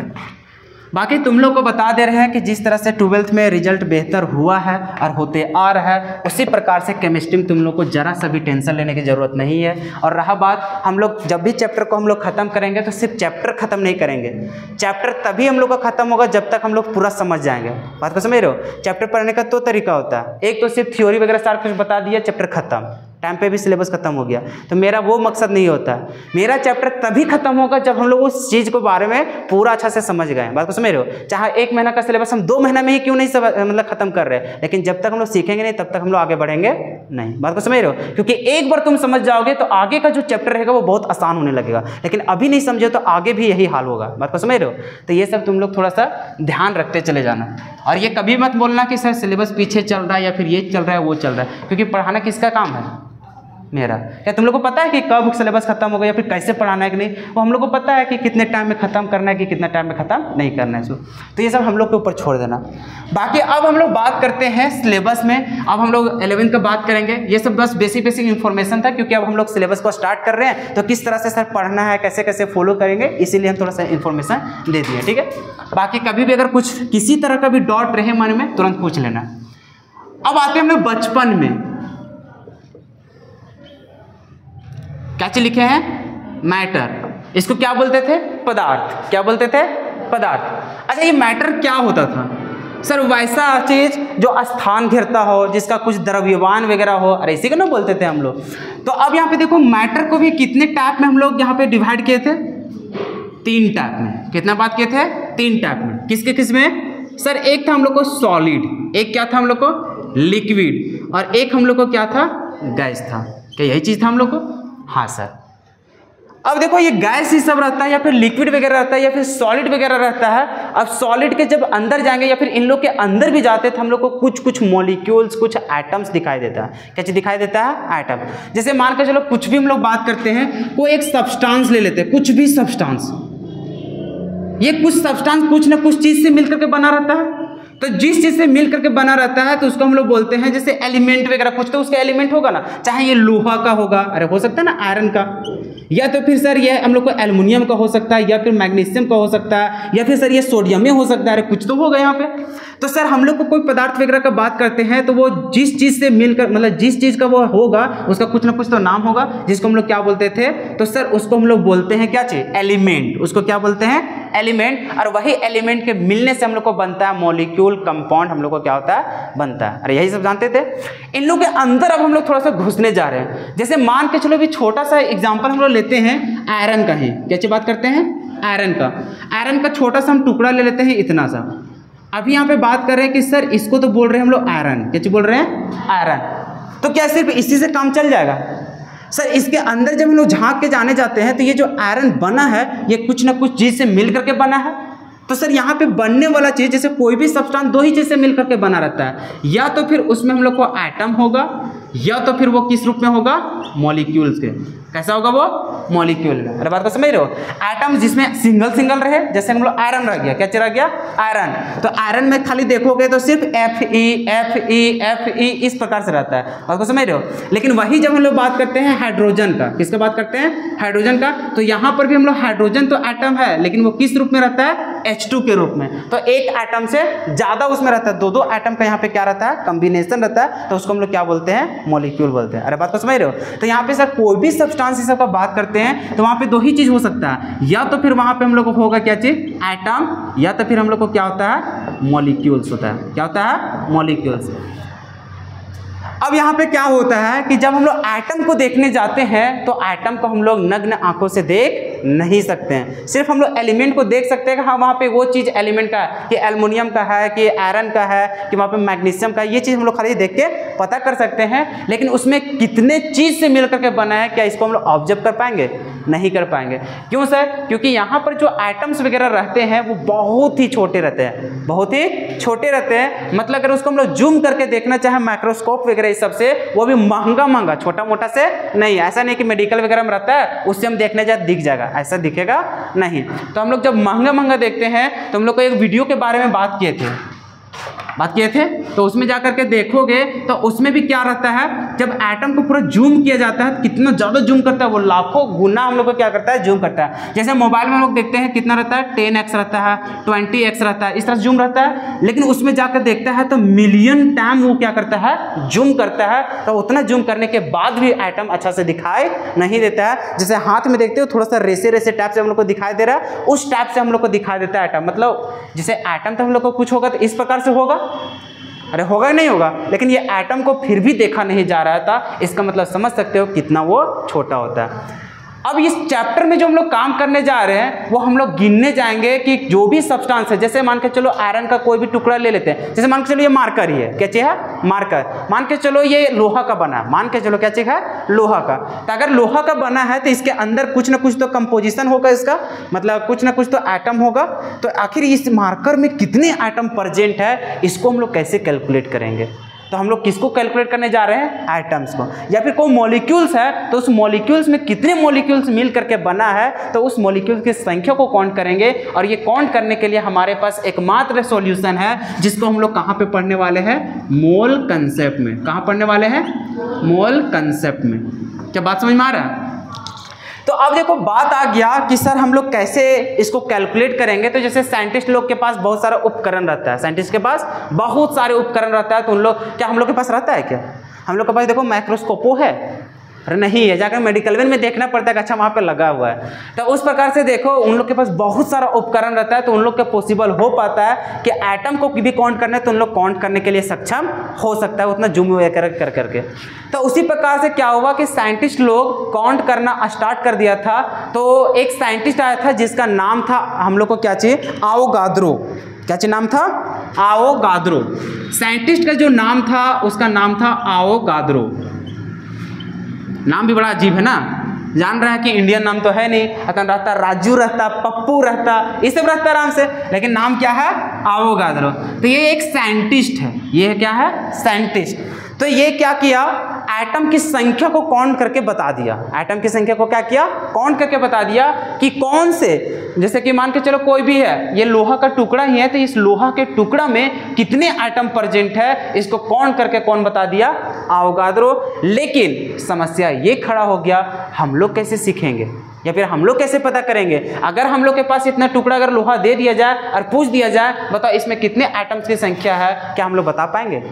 बाकी तुम लोग को बता दे रहे हैं कि जिस तरह से 12th में रिजल्ट बेहतर हुआ है और होते आ रहा है, उसी प्रकार से केमिस्ट्री में तुम लोग को जरा सा भी टेंशन लेने की ज़रूरत नहीं है। और रहा बात, हम लोग जब भी चैप्टर को हम लोग ख़त्म करेंगे तो सिर्फ चैप्टर ख़त्म नहीं करेंगे। चैप्टर तभी हम लोग का ख़त्म होगा जब तक हम लोग पूरा समझ जाएंगे। बात को समझ रहे हो? चैप्टर पढ़ने का 2 तरीका होता है, एक तो सिर्फ थ्योरी वगैरह सारा कुछ बता दिया, चैप्टर खत्म, टाइम पे भी सिलेबस खत्म हो गया। तो मेरा वो मकसद नहीं होता है। मेरा चैप्टर तभी खत्म होगा जब हम लोग उस चीज़ को बारे में पूरा अच्छा से समझ गए। बात को समझ रहे हो? चाहे 1 महीना का सिलेबस हम 2 महीना में ही क्यों नहीं मतलब खत्म कर रहे हैं, लेकिन जब तक हम लोग सीखेंगे नहीं तब तक हम लोग आगे बढ़ेंगे नहीं। बात को समझ रहे हो? क्योंकि एक बार तुम समझ जाओगे तो आगे का जो चैप्टर रहेगा वो बहुत आसान होने लगेगा, लेकिन अभी नहीं समझे तो आगे भी यही हाल होगा। बात को समझ रहे हो? तो ये सब तुम लोग थोड़ा सा ध्यान रखते चले जाना। और ये कभी मत बोलना कि सर सिलेबस पीछे चल रहा है या फिर ये चल रहा है वो चल रहा है, क्योंकि पढ़ाना किसका काम है? मेरा। क्या तुम लोग को पता है कि कब सिलेबस खत्म होगा या फिर कैसे पढ़ाना है कि नहीं? वो हम लोग को पता है कि कितने टाइम में ख़त्म करना है कि कितना टाइम में ख़त्म नहीं करना है इसको। तो ये सब हम लोग के ऊपर छोड़ देना। बाकी अब हम लोग बात करते हैं सिलेबस में। अब हम लोग 11th का बात करेंगे। ये सब बस बेसिक इन्फॉर्मेशन था, क्योंकि अब हम लोग सिलेबस को स्टार्ट कर रहे हैं तो किस तरह से सर पढ़ना है, कैसे कैसे फॉलो करेंगे, इसीलिए हम थोड़ा सा इन्फॉर्मेशन दे दिए। ठीक है, बाकी कभी भी अगर कुछ किसी तरह का भी डाउट रहे मन में तुरंत पूछ लेना। अब आते हैं हम लोग बचपन में। क्या चीज लिखे हैं? मैटर। इसको क्या बोलते थे? पदार्थ। क्या बोलते थे? पदार्थ। अच्छा, ये मैटर क्या होता था? सर वैसा चीज जो स्थान घेरता हो, जिसका कुछ द्रव्यमान वगैरह हो, अरे इसी को ना बोलते थे हम लोग। तो अब यहाँ पे देखो, मैटर को भी कितने टाइप में हम लोग यहाँ पे डिवाइड किए थे? 3 टाइप में। कितना बात किए थे? 3 टाइप में। किसके किस में? सर एक था हम लोग को सॉलिड, एक क्या था हम लोग को? लिक्विड, और एक हम लोग को क्या था? गैस था। क्या यही चीज था हम लोग को? हाँ सर। अब देखो, ये गैस ही सब रहता है या फिर लिक्विड वगैरह रहता है या फिर सॉलिड वगैरह रहता है। अब सॉलिड के जब अंदर जाएंगे या फिर इन लोग के अंदर भी जाते तो हम लोग को कुछ कुछ मॉलिक्यूल्स, कुछ एटम्स दिखाई देता है। क्या चीज दिखाई देता है? एटम। जैसे मान कर चलो, कुछ भी हम लोग बात करते हैं, कोई एक सब्सटेंस ले लेते हैं, कुछ भी सब्सटेंस। ये कुछ सब्सटेंस कुछ ना कुछ चीज से मिलकर के बना रहता है। तो जिस चीज से मिल करके बना रहता है तो उसको हम लोग बोलते हैं, जैसे एलिमेंट वगैरह कुछ, तो उसका एलिमेंट होगा ना, चाहे ये लोहा का होगा, अरे हो सकता है ना आयरन का, या तो फिर सर ये हम लोग को एल्युमिनियम का हो सकता है, या फिर मैग्नीशियम का हो सकता है, या फिर सर ये सोडियम में हो सकता है। अरे कुछ तो होगा यहाँ पे। तो सर हम लोग को कोई पदार्थ वगैरह का बात करते हैं तो वो जिस चीज से मिलकर, मतलब जिस चीज का वो होगा उसका कुछ ना कुछ तो नाम होगा, जिसको हम लोग क्या बोलते थे? तो सर उसको हम लोग बोलते हैं क्या चीज? एलिमेंट। उसको क्या बोलते हैं? एलिमेंट। और वही एलिमेंट के मिलने से हम लोग को बनता है मॉलिक्यूल, कंपाउंड हम लोग को क्या होता है? बनता है। अरे यही सब जानते थे। इन लोग के अंदर अब हम लोग थोड़ा सा घुसने जा रहे हैं। जैसे मान के चलो भी छोटा सा एग्जांपल हम लोग लेते हैं आयरन का ही। कैसे बात करते हैं? आयरन का। आयरन का छोटा सा हम टुकड़ा ले लेते हैं, इतना सा। अभी यहाँ पे बात कर रहे हैं कि सर इसको तो बोल रहे हैं हम लोग आयरन। क्या बोल रहे हैं? आयरन। तो क्या सिर्फ इसी से काम चल जाएगा? सर इसके अंदर जब हम लोग झांक के जाने जाते हैं तो ये जो आयरन बना है ये कुछ ना कुछ चीज से मिल करके बना है। तो सर यहाँ पे बनने वाला चीज, जैसे कोई भी सब्सटेंस 2 ही चीज से मिलकर के बना रहता है, या तो फिर उसमें हम लोग को एटम होगा, या तो फिर वो किस रूप में होगा? मॉलिक्यूल्स के। कैसा होगा वो? मॉलिक्यूल में। अरे बात को समझ रहे हो? एटम जिसमें सिंगल सिंगल रहे, जैसे हम लोग आयरन रह गया। क्या चला गया? आयरन। तो आयरन में खाली देखोगे तो सिर्फ Fe इस प्रकार से रहता है। बात को समझ रहे हो? लेकिन वही जब हम लोग बात करते हैं हाइड्रोजन का, किसका बात करते हैं? हाइड्रोजन का। तो यहाँ पर भी हम लोग हाइड्रोजन तो एटम है, लेकिन वो किस रूप में रहता है? H2 के रूप में। तो एक एटम से ज्यादा उसमें रहता है, 2-2 एटम का यहाँ पे क्या रहता है? कॉम्बिनेशन रहता है। तो उसको हम लोग क्या बोलते हैं? मॉलिक्यूल बोलते हैं। अरे बात को समझ रहे हो? तो यहाँ पे सर कोई भी सब्सटेंस सब का बात करते हैं तो वहां पे 2 ही चीज हो सकता है, या तो फिर वहां पे हम लोग को होगा क्या चीज? एटम, या तो फिर हम लोग को क्या होता है? मॉलिक्यूल्स होता है। क्या होता है? मॉलिक्यूल्स। अब यहाँ पे क्या होता है कि जब हम लोग एटम को देखने जाते हैं तो एटम को हम लोग नग्न आंखों से देख नहीं सकते हैं। सिर्फ हम लोग एलिमेंट को देख सकते हैं कि हाँ वहाँ पे वो चीज़ एलिमेंट का है, कि एल्युमिनियम का है, कि आयरन का है, कि वहाँ पे मैग्नीशियम का है। ये चीज़ हम लोग खाली देख के पता कर सकते हैं, लेकिन उसमें कितने चीज़ से मिल करके बना है क्या इसको हम लोग ऑब्जर्व कर पाएंगे? नहीं कर पाएंगे। क्यों सर? क्योंकि यहाँ पर जो एटम्स वगैरह रहते हैं वो बहुत ही छोटे रहते हैं, बहुत ही छोटे रहते हैं। मतलब अगर उसको हम लोग जूम करके देखना चाहे माइक्रोस्कोप वगैरह इस सबसे, वो भी महंगा छोटा मोटा से नहीं। ऐसा नहीं कि मेडिकल वगैरह में रहता है उससे हम देखने जाए दिख जाएगा, ऐसा दिखेगा नहीं। तो हम लोग जब महंगा देखते हैं तो हम लोग को एक वीडियो के बारे में बात किए थे, बात किए थे। तो उसमें जा करके देखोगे तो उसमें भी क्या रहता है, जब एटम को पूरा जूम किया जाता है, कितना ज़्यादा जूम करता है, वो लाखों गुना हम लोग को क्या करता है, जूम करता है। जैसे मोबाइल में हम लोग देखते हैं कितना रहता है, 10x रहता है, 20x रहता है, इस तरह जूम रहता है। लेकिन उसमें जाकर देखता है तो मिलियन टाइम वो क्या करता है, जूम करता है। तो उतना जूम करने के बाद भी एटम अच्छा से दिखाई नहीं देता है। जैसे हाथ में देखते हो थोड़ा सा रेसे रेसे टाइप से हम लोग को दिखाई दे रहा है, उस टाइप से हम लोग को दिखाई देता है एटम। मतलब जैसे एटम तो हम लोग को कुछ होगा तो इस प्रकार से होगा, अरे होगा नहीं होगा, लेकिन ये एटम को फिर भी देखा नहीं जा रहा था। इसका मतलब समझ सकते हो कितना वो छोटा होता है। अब इस चैप्टर में जो हम लोग काम करने जा रहे हैं वो हम लोग गिनने जाएंगे कि जो भी सब्सटेंस है, जैसे मान के चलो आयरन का कोई भी टुकड़ा ले लेते हैं, जैसे मान के चलो ये मार्कर ही है, क्या चीज है, मार्कर। मान के चलो ये लोहा का बना है, मान के चलो क्या चीज है, लोहा का। तो अगर लोहा का बना है तो इसके अंदर कुछ ना कुछ तो कंपोजिशन होगा, इसका मतलब कुछ ना कुछ तो एटम होगा। तो आखिर इस मार्कर में कितने एटम प्रेजेंट है, इसको हम लोग कैसे कैलकुलेट करेंगे। तो हम लोग किसको कैलकुलेट करने जा रहे हैं, एटम्स को। या फिर कोई मॉलिक्यूल्स है तो उस मॉलिक्यूल्स में कितने मॉलिक्यूल्स मिल करके बना है, तो उस मॉलिक्यूल्स की संख्या को काउंट करेंगे। और ये काउंट करने के लिए हमारे पास एकमात्र सॉल्यूशन है, जिसको हम लोग कहाँ पे पढ़ने वाले हैं, मोल कंसेप्ट में। कहाँ पढ़ने वाले हैं, मोल कंसेप्ट में। क्या बात समझ में आ रहा है। तो अब देखो बात आ गया कि सर हम लोग कैसे इसको कैलकुलेट करेंगे। तो जैसे साइंटिस्ट लोग के पास बहुत सारा उपकरण रहता है, साइंटिस्ट के पास बहुत सारे उपकरण रहता है। तो उन लोग क्या, हम लोग के पास रहता है क्या, हम लोग के पास देखो माइक्रोस्कोपो है, अरे नहीं है, जाकर मेडिकल में देखना पड़ता है कि अच्छा वहाँ पे लगा हुआ है। तो उस प्रकार से देखो उन लोग के पास बहुत सारा उपकरण रहता है, तो उन लोग के पॉसिबल हो पाता है कि एटम को भी काउंट करना है तो उन लोग काउंट करने के लिए सक्षम हो सकता है, उतना जूम कर करके। तो उसी प्रकार से क्या हुआ कि साइंटिस्ट लोग काउंट करना स्टार्ट कर दिया था। तो एक साइंटिस्ट आया था जिसका नाम था, हम लोग को क्या चाहिए, आवोगाद्रो। क्या चाहिए नाम था, आवोगाद्रो। साइंटिस्ट का जो नाम था उसका नाम था आवोगाद्रो। नाम भी बड़ा अजीब है ना, जान रहा है कि इंडियन नाम तो है नहीं, अतन रहता राजू रहता, पप्पू रहता, ये सब रहता आराम से, लेकिन नाम क्या है, आवोगाद्रो। तो ये एक साइंटिस्ट है, ये क्या है, साइंटिस्ट। तो ये क्या किया, एटम की संख्या को काउंट करके बता दिया। एटम की संख्या को क्या किया, काउंट करके बता दिया कि कौन से, जैसे कि मान के चलो कोई भी है, ये लोहा का टुकड़ा ही है, तो इस लोहा के टुकड़ा में कितने एटम प्रेजेंट है, इसको काउंट करके कौन बता दिया, आवोगाद्रो। लेकिन समस्या ये खड़ा हो गया, हम लोग कैसे सीखेंगे या फिर हम लोग कैसे पता करेंगे। अगर हम लोग के पास इतना टुकड़ा अगर लोहा दे दिया जाए और पूछ दिया जाए बताओ इसमें कितने एटम्स की संख्या है, क्या हम लोग बता पाएंगे,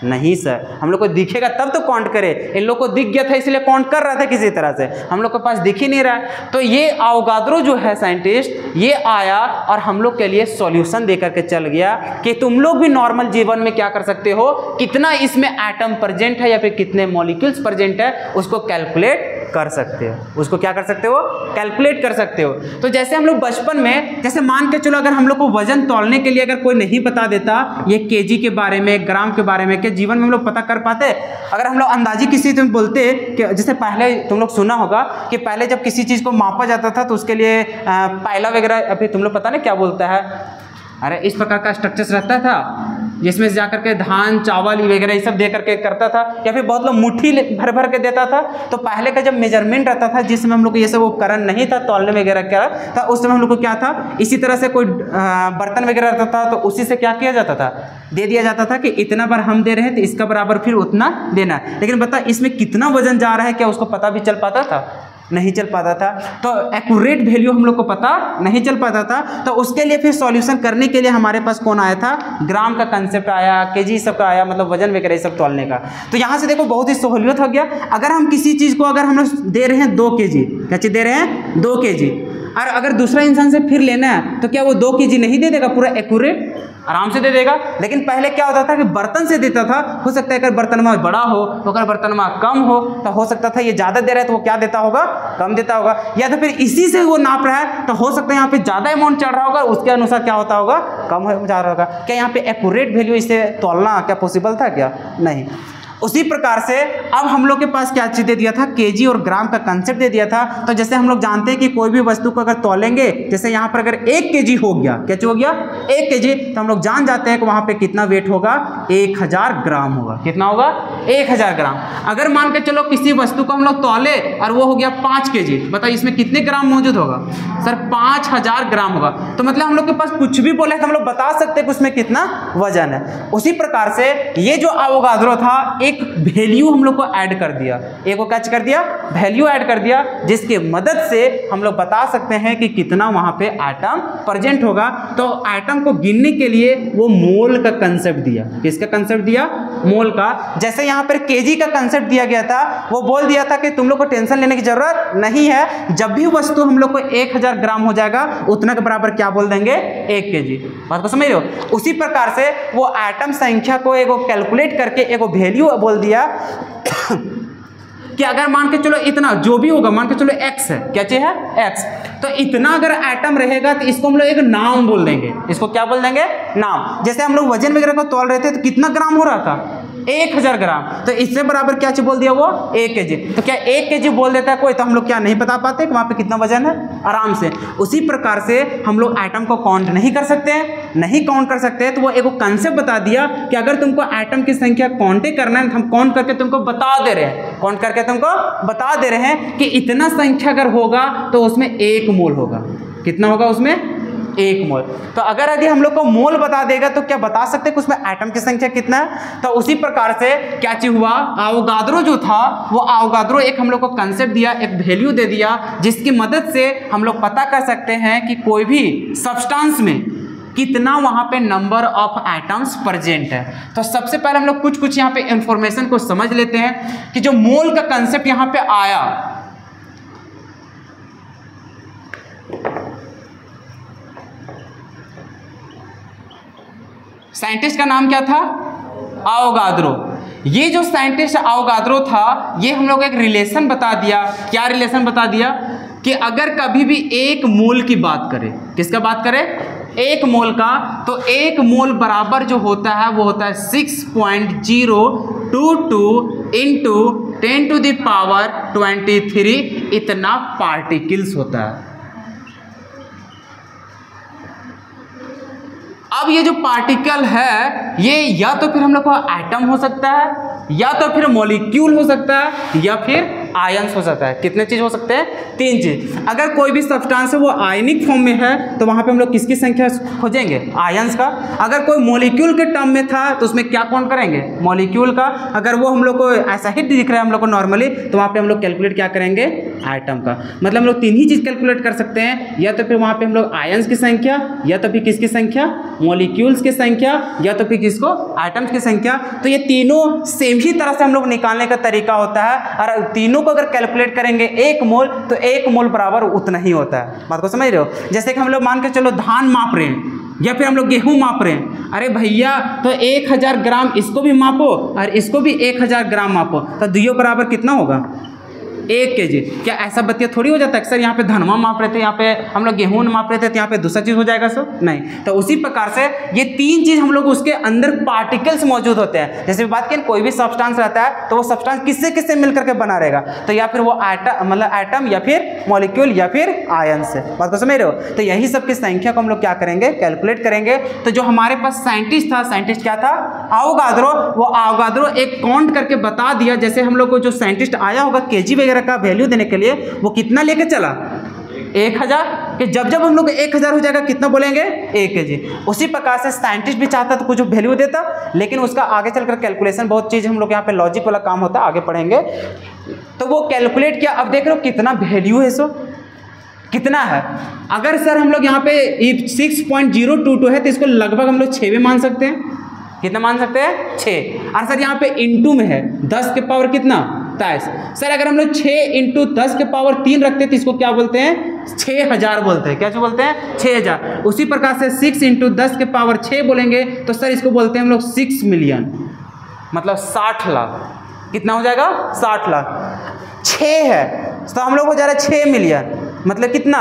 नहीं सर। हम लोग को दिखेगा तब तो काउंट करे, इन लोग को दिख गया था इसलिए काउंट कर रहा था किसी तरह से, हम लोग के पास दिख ही नहीं रहा है। तो ये आवोगाद्रो जो है साइंटिस्ट, ये आया और हम लोग के लिए सॉल्यूशन दे करके चल गया कि तुम लोग भी नॉर्मल जीवन में क्या कर सकते हो, कितना इसमें एटम प्रेजेंट है या फिर कितने मॉलिक्यूल्स प्रेजेंट है, उसको कैलकुलेट कर सकते हो। उसको क्या कर सकते हो, कैलकुलेट कर सकते हो। तो जैसे हम लोग बचपन में, जैसे मान के चलो अगर हम लोग को वजन तौलने के लिए अगर कोई नहीं बता देता ये केजी के बारे में, ग्राम के बारे में, क्या जीवन में हम लोग पता कर पाते। अगर हम लोग अंदाजी किसी से बोलते कि जैसे पहले तुम लोग सुना होगा कि पहले जब किसी चीज़ को मापा जाता था तो उसके लिए पायला वगैरह, अभी तुम लोग पता नहीं क्या बोलता है, अरे इस प्रकार का स्ट्रक्चर्स रहता था जिसमें से जाकर के धान चावल वगैरह ये सब दे करके करता था, या फिर बहुत लोग मुट्ठी भर भर के देता था। तो पहले का जब मेजरमेंट रहता था जिसमें हम लोग को ये सब उपकरण नहीं था तौलने वगैरह क्या था, उस समय हम लोग को क्या था, इसी तरह से कोई बर्तन वगैरह रहता था तो उसी से क्या किया जाता था, दे दिया जाता था कि इतना बार हम दे रहे हैं तो इसका बराबर फिर उतना देना। लेकिन बता इसमें कितना वजन जा रहा है, क्या उसको पता भी चल पाता था, नहीं चल पाता था। तो एक्यूरेट वैल्यू हम लोग को पता नहीं चल पाता था। तो उसके लिए फिर सॉल्यूशन करने के लिए हमारे पास कौन आया था, ग्राम का कंसेप्ट आया, केजी सब का आया, मतलब वजन वगैरह सब तौलने का। तो यहाँ से देखो बहुत ही सहूलियत हो गया। अगर हम किसी चीज़ को अगर हम लोग दे रहे हैं 2 केजी, क्या चीज़ दे रहे हैं 2 केजी, और अगर दूसरा इंसान से फिर लेना है तो क्या वो 2 केजी नहीं दे देगा, पूरा एक्यूरेट आराम से दे देगा। लेकिन पहले क्या होता था कि बर्तन से देता था, हो सकता है अगर बर्तन में बड़ा हो तो अगर बर्तन में कम हो तो हो सकता था ये ज़्यादा दे रहा है तो वो क्या देता होगा, कम देता होगा। या तो फिर इसी से वो नाप रहा है तो हो सकता है यहाँ पे ज़्यादा अमाउंट चढ़ रहा होगा, उसके अनुसार क्या होता होगा, कम हो जा रहा होगा। क्या यहाँ पे एक्यूरेट वैल्यू इसे तौलना क्या पॉसिबल था, क्या नहीं। उसी प्रकार से अब हम लोग के पास क्या चीज़ दे दिया था, केजी और ग्राम का कंसेप्ट दे दिया था। तो जैसे हम लोग जानते हैं कि कोई भी वस्तु को अगर तौलेंगे, जैसे यहाँ पर अगर 1 केजी हो गया, क्या हो गया 1 kg, तो हम लोग जान जाते हैं कि वहाँ पे कितना वेट होगा, 1000 ग्राम होगा। कितना होगा? 1000 ग्राम। अगर मान के चलो किसी वस्तु को हम लोग तौले और वो हो गया 5 kg, बताइए इसमें कितने ग्राम मौजूद होगा? सर 5000 ग्राम होगा। तो मतलब हम लोग के पास कुछ भी बोले तो हम लोग बता सकते हैं कि उसमें कितना वजन है। उसी प्रकार से ये जो अवोगाद्रो था, एक वैल्यू हम लोग को ऐड कर दिया, एक को कैच कर दिया, वैल्यू ऐड कर दिया, जिसके मदद से हम लोग बता सकते हैं कि कितना वहां पे एटम प्रेजेंट होगा। तो एटम को गिनने के लिए वो मोल का कंसेप्ट दिया। किसका कंसेप्ट दिया? मोल का। जैसे यहाँ पर केजी का कंसेप्ट दिया गया था, वो बोल दिया था कि तुम लोग को टेंशन लेने की जरूरत नहीं है, जब भी वस्तु हम लोग को 1000 ग्राम हो जाएगा उतना के बराबर क्या बोल देंगे? 1 kg। बात को समझ रहे हो? उसी प्रकार से वो एटम संख्या को एगो कैलकुलेट करके एगो वैल्यू बोल दिया कि अगर मान के चलो इतना जो भी होगा, मान के चलो x है, क्या चीज है? x। तो इतना अगर एटम रहेगा तो इसको हम लोग एक नाम बोल देंगे। इसको क्या बोल देंगे? नाम। जैसे हम लोग वजन वगैरह को तौल रहे थे तो कितना ग्राम हो रहा था? 1000 ग्राम। तो इससे बराबर क्या चीज बोल दिया? वो 1 kg। तो क्या 1 kg बोल देता है कोई, तो हम लोग क्या नहीं बता पाते कि वहां पे कितना वजन है? आराम से। उसी प्रकार से हम लोग एटम को काउंट नहीं कर सकते हैं, नहीं काउंट कर सकते हैं, तो वो एक कंसेप्ट बता दिया कि अगर तुमको एटम की संख्या काउंट करना है तो हम काउंट करके तुमको बता दे रहे हैं, काउंट करके तुमको बता दे रहे हैं कि इतना संख्या अगर होगा तो उसमें 1 मोल होगा। कितना होगा उसमें? 1 मोल। तो अगर यदि हम लोग को मोल बता देगा तो क्या बता सकते हैं कि उसमें एटम की संख्या कितना है? तो उसी प्रकार से क्या चीज हुआ, अवोगाद्रो जो था वो अवोगाद्रो एक हम लोग को कंसेप्ट दिया, एक वैल्यू दे दिया, जिसकी मदद से हम लोग पता कर सकते हैं कि कोई भी सब्सटेंस में कितना वहां पे नंबर ऑफ एटम्स प्रेजेंट है। तो सबसे पहले हम लोग कुछ यहाँ पे इंफॉर्मेशन को समझ लेते हैं कि जो मोल का कंसेप्ट यहाँ पे आया, साइंटिस्ट का नाम क्या था? अवोगाद्रो। ये जो साइंटिस्ट अवोगाद्रो था, ये हम लोग एक रिलेशन बता दिया। क्या रिलेशन बता दिया? कि अगर कभी भी 1 मोल की बात करें, किसका बात करें? 1 मोल का, तो 1 मोल बराबर जो होता है वो होता है 6.022 इंटू 10⁻23 इतना पार्टिकल्स होता है। अब ये जो पार्टिकल है, ये या तो फिर हम लोग को एटम हो सकता है, या तो फिर मॉलिक्यूल हो सकता है, या फिर आयंस हो सकता है। कितने चीज हो सकते हैं? 3 चीज। अगर कोई भी सब्सटेंस है वो आयनिक फॉर्म में है तो वहां पे हम लोग किसकी संख्या खोजेंगे? आयंस का। अगर कोई मॉलिक्यूल के टर्म में था तो उसमें क्या काउंट करेंगे? मॉलिक्यूल का। अगर वो हम लोग को ऐसा ही दिख रहा है हम लोग को नॉर्मली, तो वहां पे हम लोग कैलकुलेट क्या करेंगे? एटम का। मतलब हम लोग 3 ही चीज कैलकुलेट कर सकते हैं, या तो फिर वहां पे हम लोग आयंस की संख्या, या तो फिर किसकी संख्या? मॉलिक्यूल्स की संख्या, या तो फिर किसको? एटम्स की संख्या। तो ये तीनों सेम ही तरह से हम लोग निकालने का तरीका होता है, और तीनों को अगर कैलकुलेट करेंगे 1 मोल, तो 1 मोल बराबर उतना ही होता है। बात को समझ रहे हो? जैसे कि हम लोग मान के चलो धान माप रहे हैं, या फिर हम लोग गेहूं माप रहे हैं, अरे भैया तो 1000 ग्राम इसको भी मापो और इसको भी 1000 ग्राम मापो, तो दोनों बराबर कितना होगा? 1 kg। क्या ऐसा बतिया थोड़ी हो जाता है? सर यहाँ पे धनमा माप रहे थे, यहाँ पे हम लोग गेहूं माप रहे थे, तो यहाँ पे दूसरा चीज हो जाएगा सर? नहीं। तो उसी प्रकार से ये 3 चीज हम लोग उसके अंदर पार्टिकल्स मौजूद होते हैं। जैसे बात करें कोई भी सब्सटेंस रहता है तो वो सब्सटेंस किससे किससे मिलकर के बना रहेगा? तो या फिर वो एटम, या फिर मॉलिक्यूल, या फिर आयन से। बात को समझ रहे हो? तो यही सब की संख्या को हम लोग क्या करेंगे? कैलकुलेट करेंगे। तो जो हमारे पास साइंटिस्ट था, साइंटिस्ट क्या था? अवोगाद्रो। वो अवोगाद्रो एक काउंट करके बता दिया। जैसे हम लोग को जो साइंटिस्ट आया होगा केजी वगैरह का वैल्यू देने के लिए, वो कितना लेके चला? 1000। कि जब जब हम लोग 1000 हो जाएगा कितना बोलेंगे? 1 kg। उसी प्रकार से साइंटिस्ट भी चाहता तो कुछ वैल्यू देता, लेकिन उसका आगे चलकर कैलकुलेशन बहुत चीज हम लोग यहाँ पे लॉजिक वाला काम होता है, आगे पढ़ेंगे। तो वो कैलकुलेट किया। अब देख रहे हो कितना वैल्यू है, सो कितना है? अगर सर हम लोग यहाँ पे 6.022 है तो इसको लगभग हम लोग 6 में मान सकते हैं। कितना मान सकते हैं? 6। और सर यहाँ पे इंटू में है 10 के पावर कितना? 23। सर अगर हम लोग 6 इंटू 10 के पावर 3 रखते हैं तो इसको क्या बोलते हैं? 6000 बोलते हैं। क्या जो बोलते हैं? 6000। उसी प्रकार से 6 इंटू 10 के पावर 6 बोलेंगे तो सर इसको बोलते हैं हम लोग 6 मिलियन, मतलब 60 लाख। कितना हो जाएगा? 60 लाख। 6 है तो हम लोग हो जा रहा है 6 मिलियन, मतलब कितना?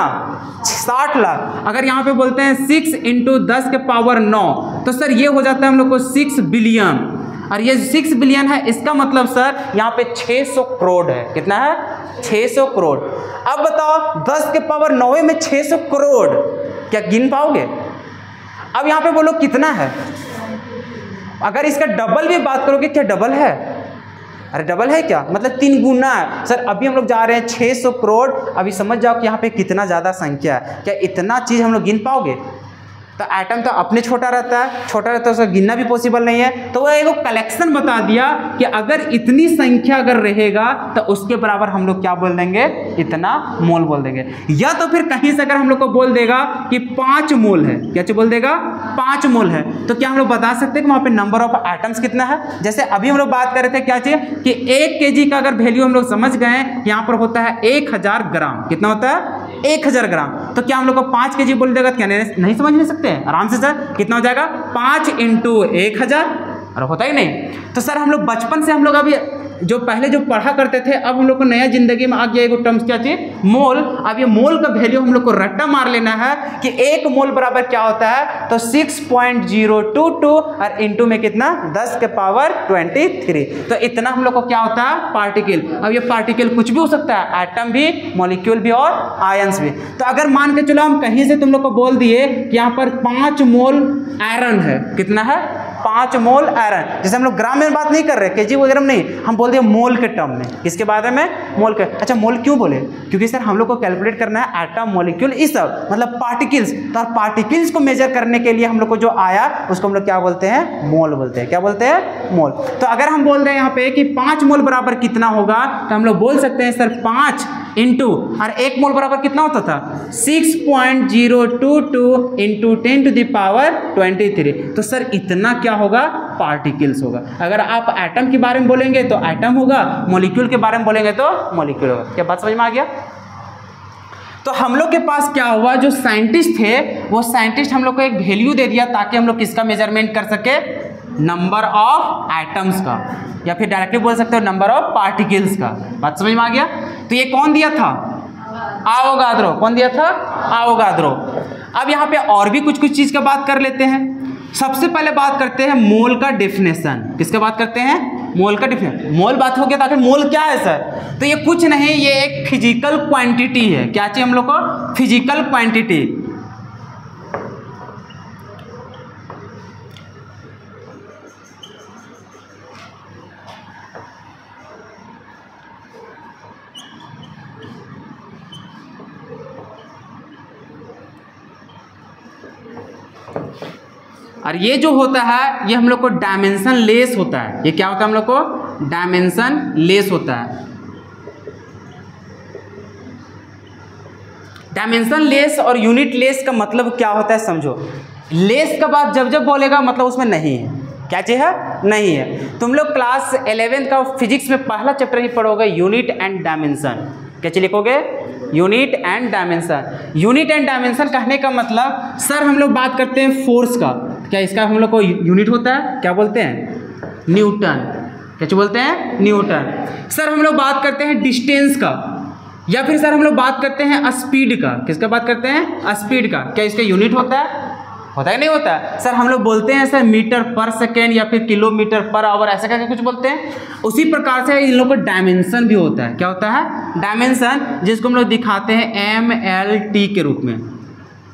60 लाख। अगर यहाँ पे बोलते हैं 6 इंटू 10 के पावर 9 तो सर ये हो जाता है हम लोग को 6 बिलियन। और ये 6 बिलियन है, इसका मतलब सर यहाँ पे 600 करोड़ है। कितना है? 600 करोड़। अब बताओ 10 के पावर 9 में 600 करोड़ क्या गिन पाओगे? अब यहाँ पे बोलो कितना है, अगर इसका डबल भी बात करोगे, क्या डबल है? अरे डबल है क्या, मतलब 3 गुना है। सर अभी हम लोग जा रहे हैं 600 करोड़, अभी समझ जाओ कि यहाँ पे कितना ज़्यादा संख्या है। क्या इतना चीज़ हम लोग गिन पाओगे? तो एटम तो अपने छोटा रहता है उसको गिनना भी पॉसिबल नहीं है। तो वो एक कलेक्शन बता दिया कि अगर इतनी संख्या अगर रहेगा तो उसके बराबर हम लोग क्या बोल देंगे, इतना मोल बोल देंगे। या तो फिर कहीं से अगर हम लोग को बोल देगा कि 5 मोल है, क्या बोल देगा 5 मोल है, तो क्या हम लोग बता सकते हैं कि वहाँ पे नंबर ऑफ एटम्स कितना है। जैसे अभी हम लोग बात कर रहे थे क्या चीज कि 1 kg का अगर वैल्यू हम लोग समझ गए यहाँ पर होता है 1000 ग्राम। कितना होता है? 1000 ग्राम। तो क्या हम लोग को 5 kg बोल देगा? क्या नहीं समझ नहीं सकते आराम से? सर कितना हो जाएगा? 5 × 1000, और होता ही नहीं। तो सर हम लोग बचपन से हम लोग अभी जो पहले जो पढ़ा करते थे, अब हम लोग को नया जिंदगी में आ गया एक टर्म्स क्या चाहिए, मोल। अब ये मोल का वैल्यू हम लोग को रट्टा मार लेना है कि 1 मोल बराबर क्या होता है, तो 6.022 और इंटू में कितना 10⁻23। तो इतना हम लोग को क्या होता है, पार्टिकल। अब ये पार्टिकल कुछ भी हो सकता है, एटम भी, मॉलिक्यूल भी और आयंस भी। तो अगर मान के चलो हम कहीं से तुम लोग को बोल दिए कि यहाँ पर 5 मोल आयरन है। कितना है? 5 मोल आयरन। जैसे हम लोग ग्राम में बात नहीं कर रहे, केजी वगैरह में नहीं, हम बोल दिए मोल के टर्म में। किसके बारे में? मोल के। अच्छा मोल क्यों बोले? क्योंकि सर हम लोग को कैलकुलेट करना है एटम, मॉलिक्यूल, इस सब मतलब पार्टिकल्स। तो पार्टिकल्स को मेजर करने के लिए हम लोग को जो आया उसको हम लोग क्या बोलते हैं, मोल बोलते हैं। क्या बोलते हैं? मोल। तो अगर हम बोल रहे हैं यहाँ पे कि 5 मोल बराबर कितना होगा, तो हम लोग बोल सकते हैं सर 5 इंटू, और 1 मोल बराबर कितना होता था, 6.022 इंटू 10⁻23। तो सर इतना क्या होगा, पार्टिकल्स होगा। अगर आप एटम के बारे में बोलेंगे तो एटम होगा, मॉलिक्यूल के बारे में बोलेंगे तो मॉलिक्यूल होगा। क्या बात समझ में आ गया? तो हम लोग के पास क्या हुआ, जो साइंटिस्ट थे वो साइंटिस्ट हम लोग को एक वैल्यू दे दिया ताकि हम लोग किसका मेजरमेंट कर सके, नंबर ऑफ एटम्स का, या फिर डायरेक्टली बोल सकते हो नंबर ऑफ पार्टिकल्स का। बात समझ में आ गया? तो ये कौन दिया था, आवोगाद्रो। कौन दिया था? आवोगाद्रो। अब यहाँ पे और भी कुछ कुछ चीज़ का बात कर लेते हैं। सबसे पहले बात करते हैं मोल का डेफिनेशन। किसका बात करते हैं? मोल का डेफिनेशन। मोल बात हो गया, ताकि मोल क्या है सर, तो ये कुछ नहीं, ये एक फिजिकल क्वांटिटी है। क्या चाहिए हम लोग को? Physical quantity. और ये जो होता है ये हम लोग को डायमेंशन लेस होता है। ये क्या होता है हम लोग को? डायमेंशन लेस होता है। डायमेंशन लेस और यूनिट लेस का मतलब क्या होता है समझो। लेस का बात जब जब बोलेगा मतलब उसमें नहीं है। क्या चीज़ है? नहीं है। तुम लोग क्लास 11 का फिजिक्स में पहला चैप्टर ही पढ़ोगे, यूनिट एंड डायमेंशन। क्या चीज लिखोगे? Unit and dimension. Unit and dimension कहने का मतलब सर हम लोग बात करते हैं फोर्स का, क्या इसका हम लोग को यूनिट होता है? क्या बोलते हैं? न्यूटन। क्या बोलते हैं? न्यूटन। सर हम लोग बात करते हैं डिस्टेंस का, या फिर सर हम लोग बात करते हैं स्पीड का। किसका बात करते हैं? स्पीड का। क्या इसका यूनिट होता है? होता है नहीं होता है? सर हम लोग बोलते हैं सर मीटर पर सेकेंड या फिर किलोमीटर पर आवर, ऐसा करके कुछ बोलते हैं। उसी प्रकार से इन लोगों को डायमेंशन भी होता है। क्या होता है? डायमेंशन, जिसको हम लोग दिखाते हैं MLT के रूप में।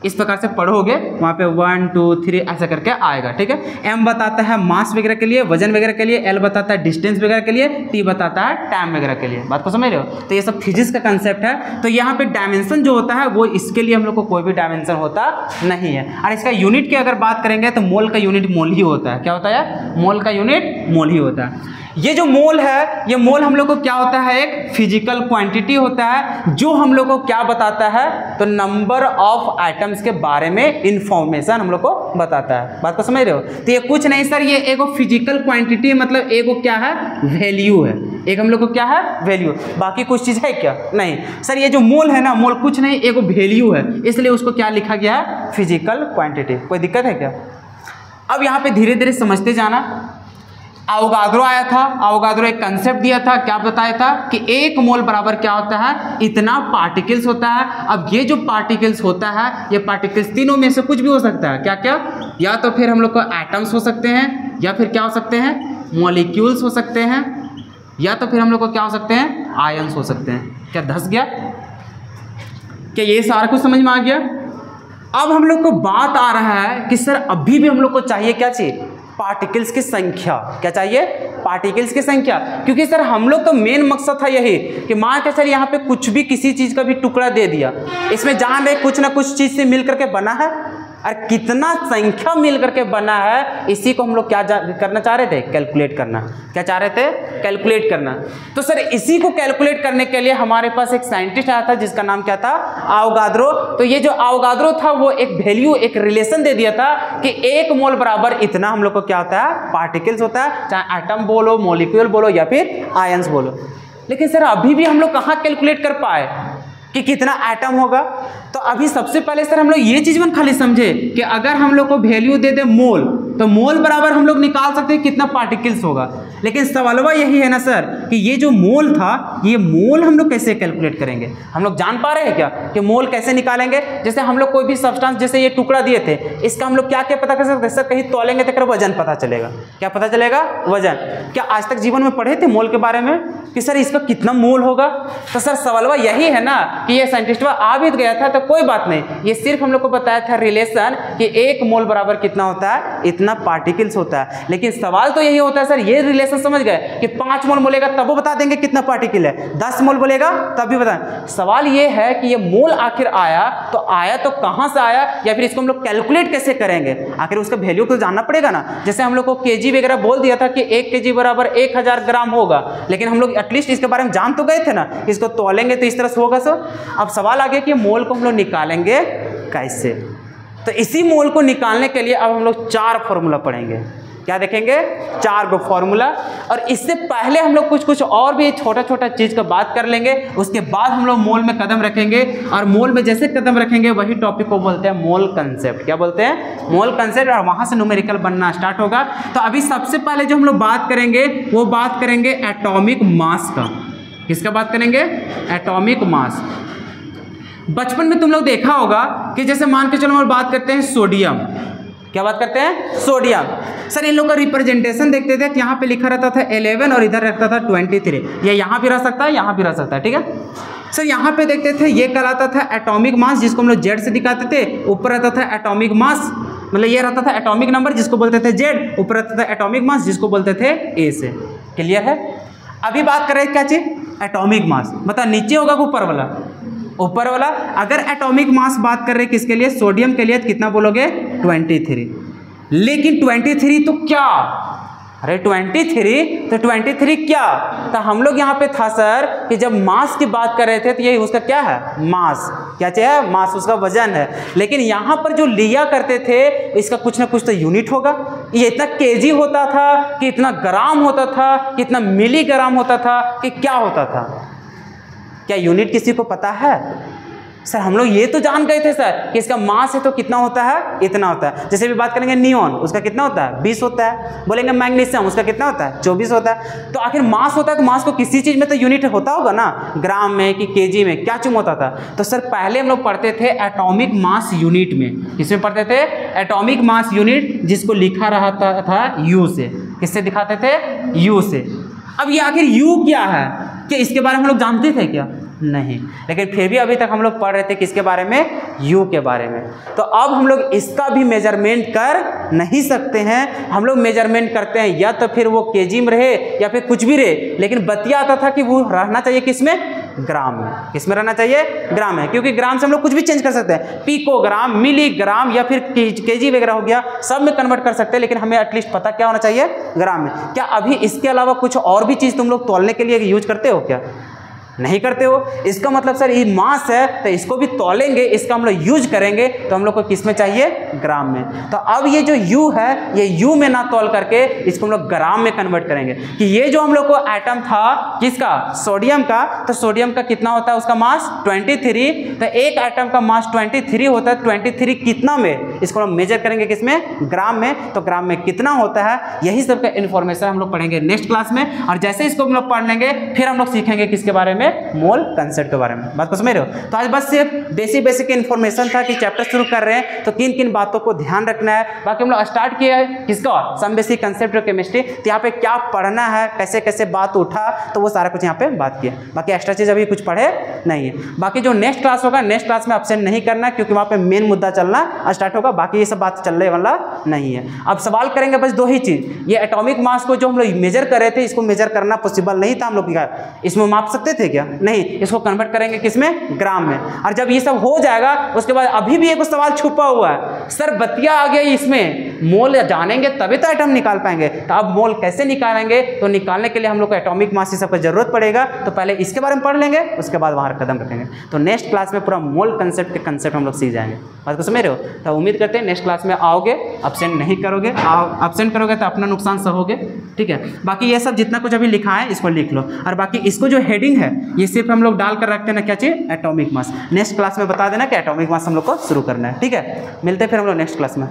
इस प्रकार से पढ़ोगे वहाँ पे 1 2 3 ऐसा करके आएगा। ठीक है? M बताता है मास वगैरह के लिए, वजन वगैरह के लिए, L बताता है डिस्टेंस वगैरह के लिए, T बताता है टाइम वगैरह के लिए। बात को समझ रहे हो? तो ये सब फिजिक्स का कंसेप्ट है। तो यहाँ पे डायमेंशन जो होता है वो इसके लिए हम लोग को कोई भी डायमेंशन होता नहीं है। और इसका यूनिट की अगर बात करेंगे तो मोल का यूनिट मोल ही होता है। क्या होता है? मोल का यूनिट मोल ही होता है। ये जो मोल है, ये मोल हम लोग को क्या होता है? एक फिजिकल क्वांटिटी होता है जो हम लोग को क्या बताता है, तो नंबर ऑफ एटम्स के बारे में इंफॉर्मेशन हम लोग को बताता है। बात को समझ रहे हो? तो ये कुछ नहीं सर, ये एक फिजिकल क्वांटिटी मतलब एक क्या है? वैल्यू है। एक हम लोग को क्या है? वैल्यू। बाकी कुछ चीज़ है क्या? नहीं सर। ये जो मोल है ना, मोल कुछ नहीं, एक वैल्यू है, इसलिए उसको क्या लिखा गया है? Physical quantity. कोई दिक्कत है क्या? अब यहाँ पे धीरे धीरे समझते जाना। आवोगाद्रो आया था, आवोगाद्रो एक कंसेप्ट दिया था। क्या बताया था कि 1 मोल बराबर क्या होता है? इतना पार्टिकल्स होता है। अब ये जो पार्टिकल्स होता है, ये पार्टिकल्स तीनों में से कुछ भी हो सकता है। क्या क्या? या तो फिर हम लोग को एटम्स हो सकते हैं, या फिर क्या हो सकते हैं? मॉलिक्यूल्स हो सकते हैं, या तो फिर हम लोग को क्या हो सकते हैं? आयंस हो सकते हैं। क्या धस गया? क्या ये सारा कुछ समझ में आ गया? अब हम लोग को बात आ रहा है कि सर अभी भी हम लोग को चाहिए क्या चाहिए, पार्टिकल्स की संख्या। क्या चाहिए, पार्टिकल्स की संख्या। क्योंकि सर हम लोग का मेन मकसद था यही कि मान के सर यहाँ पे कुछ भी किसी चीज का भी टुकड़ा दे दिया, इसमें जान रहे कुछ ना कुछ चीज से मिल करके बना है, और कितना संख्या मिल करके बना है, इसी को हम लोग क्या करना चाह रहे थे, कैलकुलेट करना। क्या चाह रहे थे, कैलकुलेट करना। तो सर इसी को कैलकुलेट करने के लिए हमारे पास एक साइंटिस्ट आया था जिसका नाम क्या था, आवोगाद्रो। तो ये जो आवोगाद्रो था वो एक वैल्यू, एक रिलेशन दे दिया था कि 1 मोल बराबर इतना हम लोग को क्या होता है, पार्टिकल्स होता है, चाहे एटम बोलो, मॉलिक्यूल बोलो या फिर आयंस बोलो। लेकिन सर अभी भी हम लोग कहाँ कैलकुलेट कर पाए कि कितना एटम होगा। तो अभी सबसे पहले सर हम लोग ये चीज में खाली समझे कि अगर हम लोग को वैल्यू दे दे मोल, तो मोल बराबर हम लोग निकाल सकते हैं कितना पार्टिकल्स होगा। लेकिन सवालवा यही है ना सर कि ये जो मोल था, ये मोल हम लोग कैसे कैलकुलेट करेंगे। हम लोग जान पा रहे हैं क्या कि मोल कैसे निकालेंगे। जैसे हम लोग कोई भी सब्सटेंस, जैसे ये टुकड़ा दिए थे, इसका हम लोग क्या क्या पता कर सकते हैं सर, कहीं तोलेंगे तो वजन पता चलेगा। क्या पता चलेगा, वजन। क्या आज तक जीवन में पढ़े थे मोल के बारे में कि सर इसका कितना मोल होगा। तो सर सवालवा यही है ना कि ये साइंटिस्ट आ भी गया था तो कोई बात नहीं, ये सिर्फ हम लोग को बताया था रिलेशन कि 1 मोल बराबर कितना होता है, इतना पार्टिकल्स होता है। लेकिन सवाल तो यही होता है सर, ये रिलेशन समझ गए कि 5 मोल बोलेगा तब वो बता देंगे कितना पार्टिकल है, 10 मोल बोलेगा तब भी बता। सवाल ये है कि ये मोल आखिर आया तो कहां से आया, या फिर इसको हम लोग कैलकुलेट कैसे करेंगे। आखिर उसका वैल्यू तो जानना पड़ेगा ना। जैसे हम लोग को केजी वगैरह बोल दिया था कि 1 केजी बराबर 1000 ग्राम होगा, लेकिन हम लोग एटलीस्ट इसके बारे में जान तो गए थे ना, इसको तोलेंगे तो इस तरह से होगा। सर अब सवाल आ गया कि मोल को हम लोग निकालेंगे कैसे। तो इसी मोल को निकालने के लिए अब हम लोग 4 फॉर्मूला पढ़ेंगे। क्या देखेंगे, 4 गो फॉर्मूला। और इससे पहले हम लोग कुछ और भी छोटा छोटा चीज का बात कर लेंगे, उसके बाद हम लोग मोल में कदम रखेंगे। और मोल में जैसे कदम रखेंगे वही टॉपिक को बोलते हैं मोल कंसेप्ट। क्या बोलते हैं, मोल कंसेप्ट। और वहां से न्यूमेरिकल बनना स्टार्ट होगा। तो अभी सबसे पहले जो हम लोग बात करेंगे वो बात करेंगे एटॉमिक मास का। किसका बात करेंगे, एटॉमिक मास। बचपन में तुम लोग देखा होगा कि जैसे मान के चलो हम बात करते हैं सोडियम। क्या बात करते हैं, सोडियम। सर इन लोग का रिप्रेजेंटेशन देखते थे, यहाँ पे लिखा रहता था 11 और इधर रहता था 23। ये यहाँ भी रह सकता है, यहाँ भी रह सकता है, ठीक है। सर यहाँ पे देखते थे ये कहलाता था एटॉमिक मास, जिसको हम लोग जेड से दिखाते थे। ऊपर रहता था एटॉमिक मास, मतलब ये रहता था एटॉमिक नंबर जिसको बोलते थे जेड, ऊपर रहता था एटॉमिक मास जिसको बोलते थे ए से। क्लियर है। अभी बात कर रहे हैं क्या चीज, एटॉमिक मास। बता नीचे होगा ऊपर वाला, ऊपर वाला। अगर एटॉमिक मास बात कर रहे हैं किसके लिए, सोडियम के लिए, तो कितना बोलोगे, 23। लेकिन 23 तो क्या, अरे 23 तो 23 क्या। तो हम लोग यहाँ पे था सर कि जब मास की बात कर रहे थे तो ये उसका क्या है, मास। क्या चाहिए, मास, उसका वजन है। लेकिन यहाँ पर जो लिया करते थे इसका कुछ ना कुछ तो यूनिट होगा। ये इतना केजी होता था कि इतना ग्राम होता था, कि इतना मिलीग्राम होता था, कि क्या होता था। क्या यूनिट किसी को पता है। सर हम लोग ये तो जान गए थे सर कि इसका मास है तो कितना होता है, इतना होता है। जैसे भी बात करेंगे नियॉन, उसका कितना होता है, 20 होता है। बोलेंगे मैग्नीशियम, उसका कितना होता है, 24 होता है। तो आखिर मास होता है तो मास को किसी चीज़ में तो यूनिट होता होगा ना, ग्राम में कि केजी में, क्या चुम होता था। तो सर पहले हम लोग पढ़ते थे एटॉमिक मास यूनिट में। किसमें पढ़ते थे, एटॉमिक मास यूनिट, जिसको लिखा रहता था यू से। किससे दिखाते थे, यू से। अब ये आखिर यू क्या है, कि इसके बारे में हम लोग जानते थे क्या, नहीं। लेकिन फिर भी अभी तक हम लोग पढ़ रहे थे किसके बारे में, यू के बारे में। तो अब हम लोग इसका भी मेजरमेंट कर नहीं सकते हैं। हम लोग मेजरमेंट करते हैं या तो फिर वो केजी में रहे या फिर कुछ भी रहे, लेकिन बतिया आता था कि वो रहना चाहिए किसमें, ग्राम में। किसमें रहना चाहिए, ग्राम में। क्योंकि ग्राम से हम लोग कुछ भी चेंज कर सकते हैं, पिकोग्राम, मिलीग्राम या फिर केजी वगैरह हो गया, सब में कन्वर्ट कर सकते हैं। लेकिन हमें एटलीस्ट पता क्या होना चाहिए, ग्राम में। क्या अभी इसके अलावा कुछ और भी चीज़ तुम लोग तोलने के लिए यूज करते हो क्या, नहीं करते हो। इसका मतलब सर ये मास है तो इसको भी तोलेंगे, इसका हम लोग यूज करेंगे तो हम लोग को किस में चाहिए, ग्राम में। तो अब ये जो यू है, ये यू में ना तोल करके इसको हम लोग ग्राम में कन्वर्ट करेंगे। कि ये जो हम लोग को एटम था किसका, सोडियम का, तो सोडियम का कितना होता है, उसका मास 23। तो एक एटम का मास 23 होता है। 23 कितना में, इसको हम मेजर करेंगे किसमें, ग्राम में। तो ग्राम में कितना होता है, यही सब का इन्फॉर्मेशन हम लोग पढ़ेंगे नेक्स्ट क्लास में। और जैसे इसको हम लोग पढ़ लेंगे फिर हम लोग सीखेंगे किसके बारे में, में? मोल कंसेप्ट के बारे में। बात को समझ रहे हो? तो आज बस सिर्फ बेसिक इन्फॉर्मेशन था कि चैप्टर शुरू कर रहे हैं तो किन किन बातों को ध्यान रखना है। बाकी हम लोग स्टार्ट किया है किसका? Some basic concept of chemistry. तो यहाँ पे क्या पढ़ना है, कैसे कैसे बात उठा, तो वो सारा कुछ यहाँ पे बात किया। बाकी एक्स्ट्रा चीज अभी कुछ पढ़े नहीं है। बाकी जो नेक्स्ट क्लास होगा, नेक्स्ट क्लास में एब्सेंट नहीं करना क्योंकि वहाँ पे मेन मुद्दा चलना स्टार्ट होगा। बाकी ये सब बात चलने वाला नहीं है। अब सवाल करेंगे बस दो ही चीज, ये एटॉमिक मास को जो हम लोग मेजर कर रहे थे, इसको मेजर करना पॉसिबल नहीं था हम लोग का। इसमें माप सकते थे क्या? नहीं। इसको कन्वर्ट करेंगे किसमें? ग्राम में। और जब ये सब हो जाएगा उसके बाद अभी भी एक सवाल छुपा हुआ है, सर बतिया आ गया इसमें, मोल जानेंगे तभी तो एटम निकाल पाएंगे। तो अब मोल कैसे निकालेंगे? तो निकालने के लिए हम लोग को एटॉमिक मास की सबको जरूरत पड़ेगा। तो पहले इसके बारे में पढ़ लेंगे, उसके बाद वहां कदम रखेंगे। तो नेक्स्ट क्लास में पूरा मोल कंसेप्ट के कंसेप्ट हम लोग सीख जाएंगे। बात को समझ रहे हो? तो उम्मीद करते हैं नेक्स्ट क्लास में आओगे, एब्सेंट नहीं करोगे। एब्सेंट करोगे तो अपना नुकसान सहोगे, ठीक है। बाकी ये सब जितना कुछ अभी लिखा है इसको लिख लो। और बाकी इसको जो हेडिंग है ये सिर्फ हम लोग डाल कर रखते हैं ना, क्या चीज? Atomic mass. नेक्स्ट क्लास में बता देना कि एटॉमिक मास हम लोग को शुरू करना है, ठीक है। मिलते हैं फिर हम लोग नेक्स्ट क्लास में।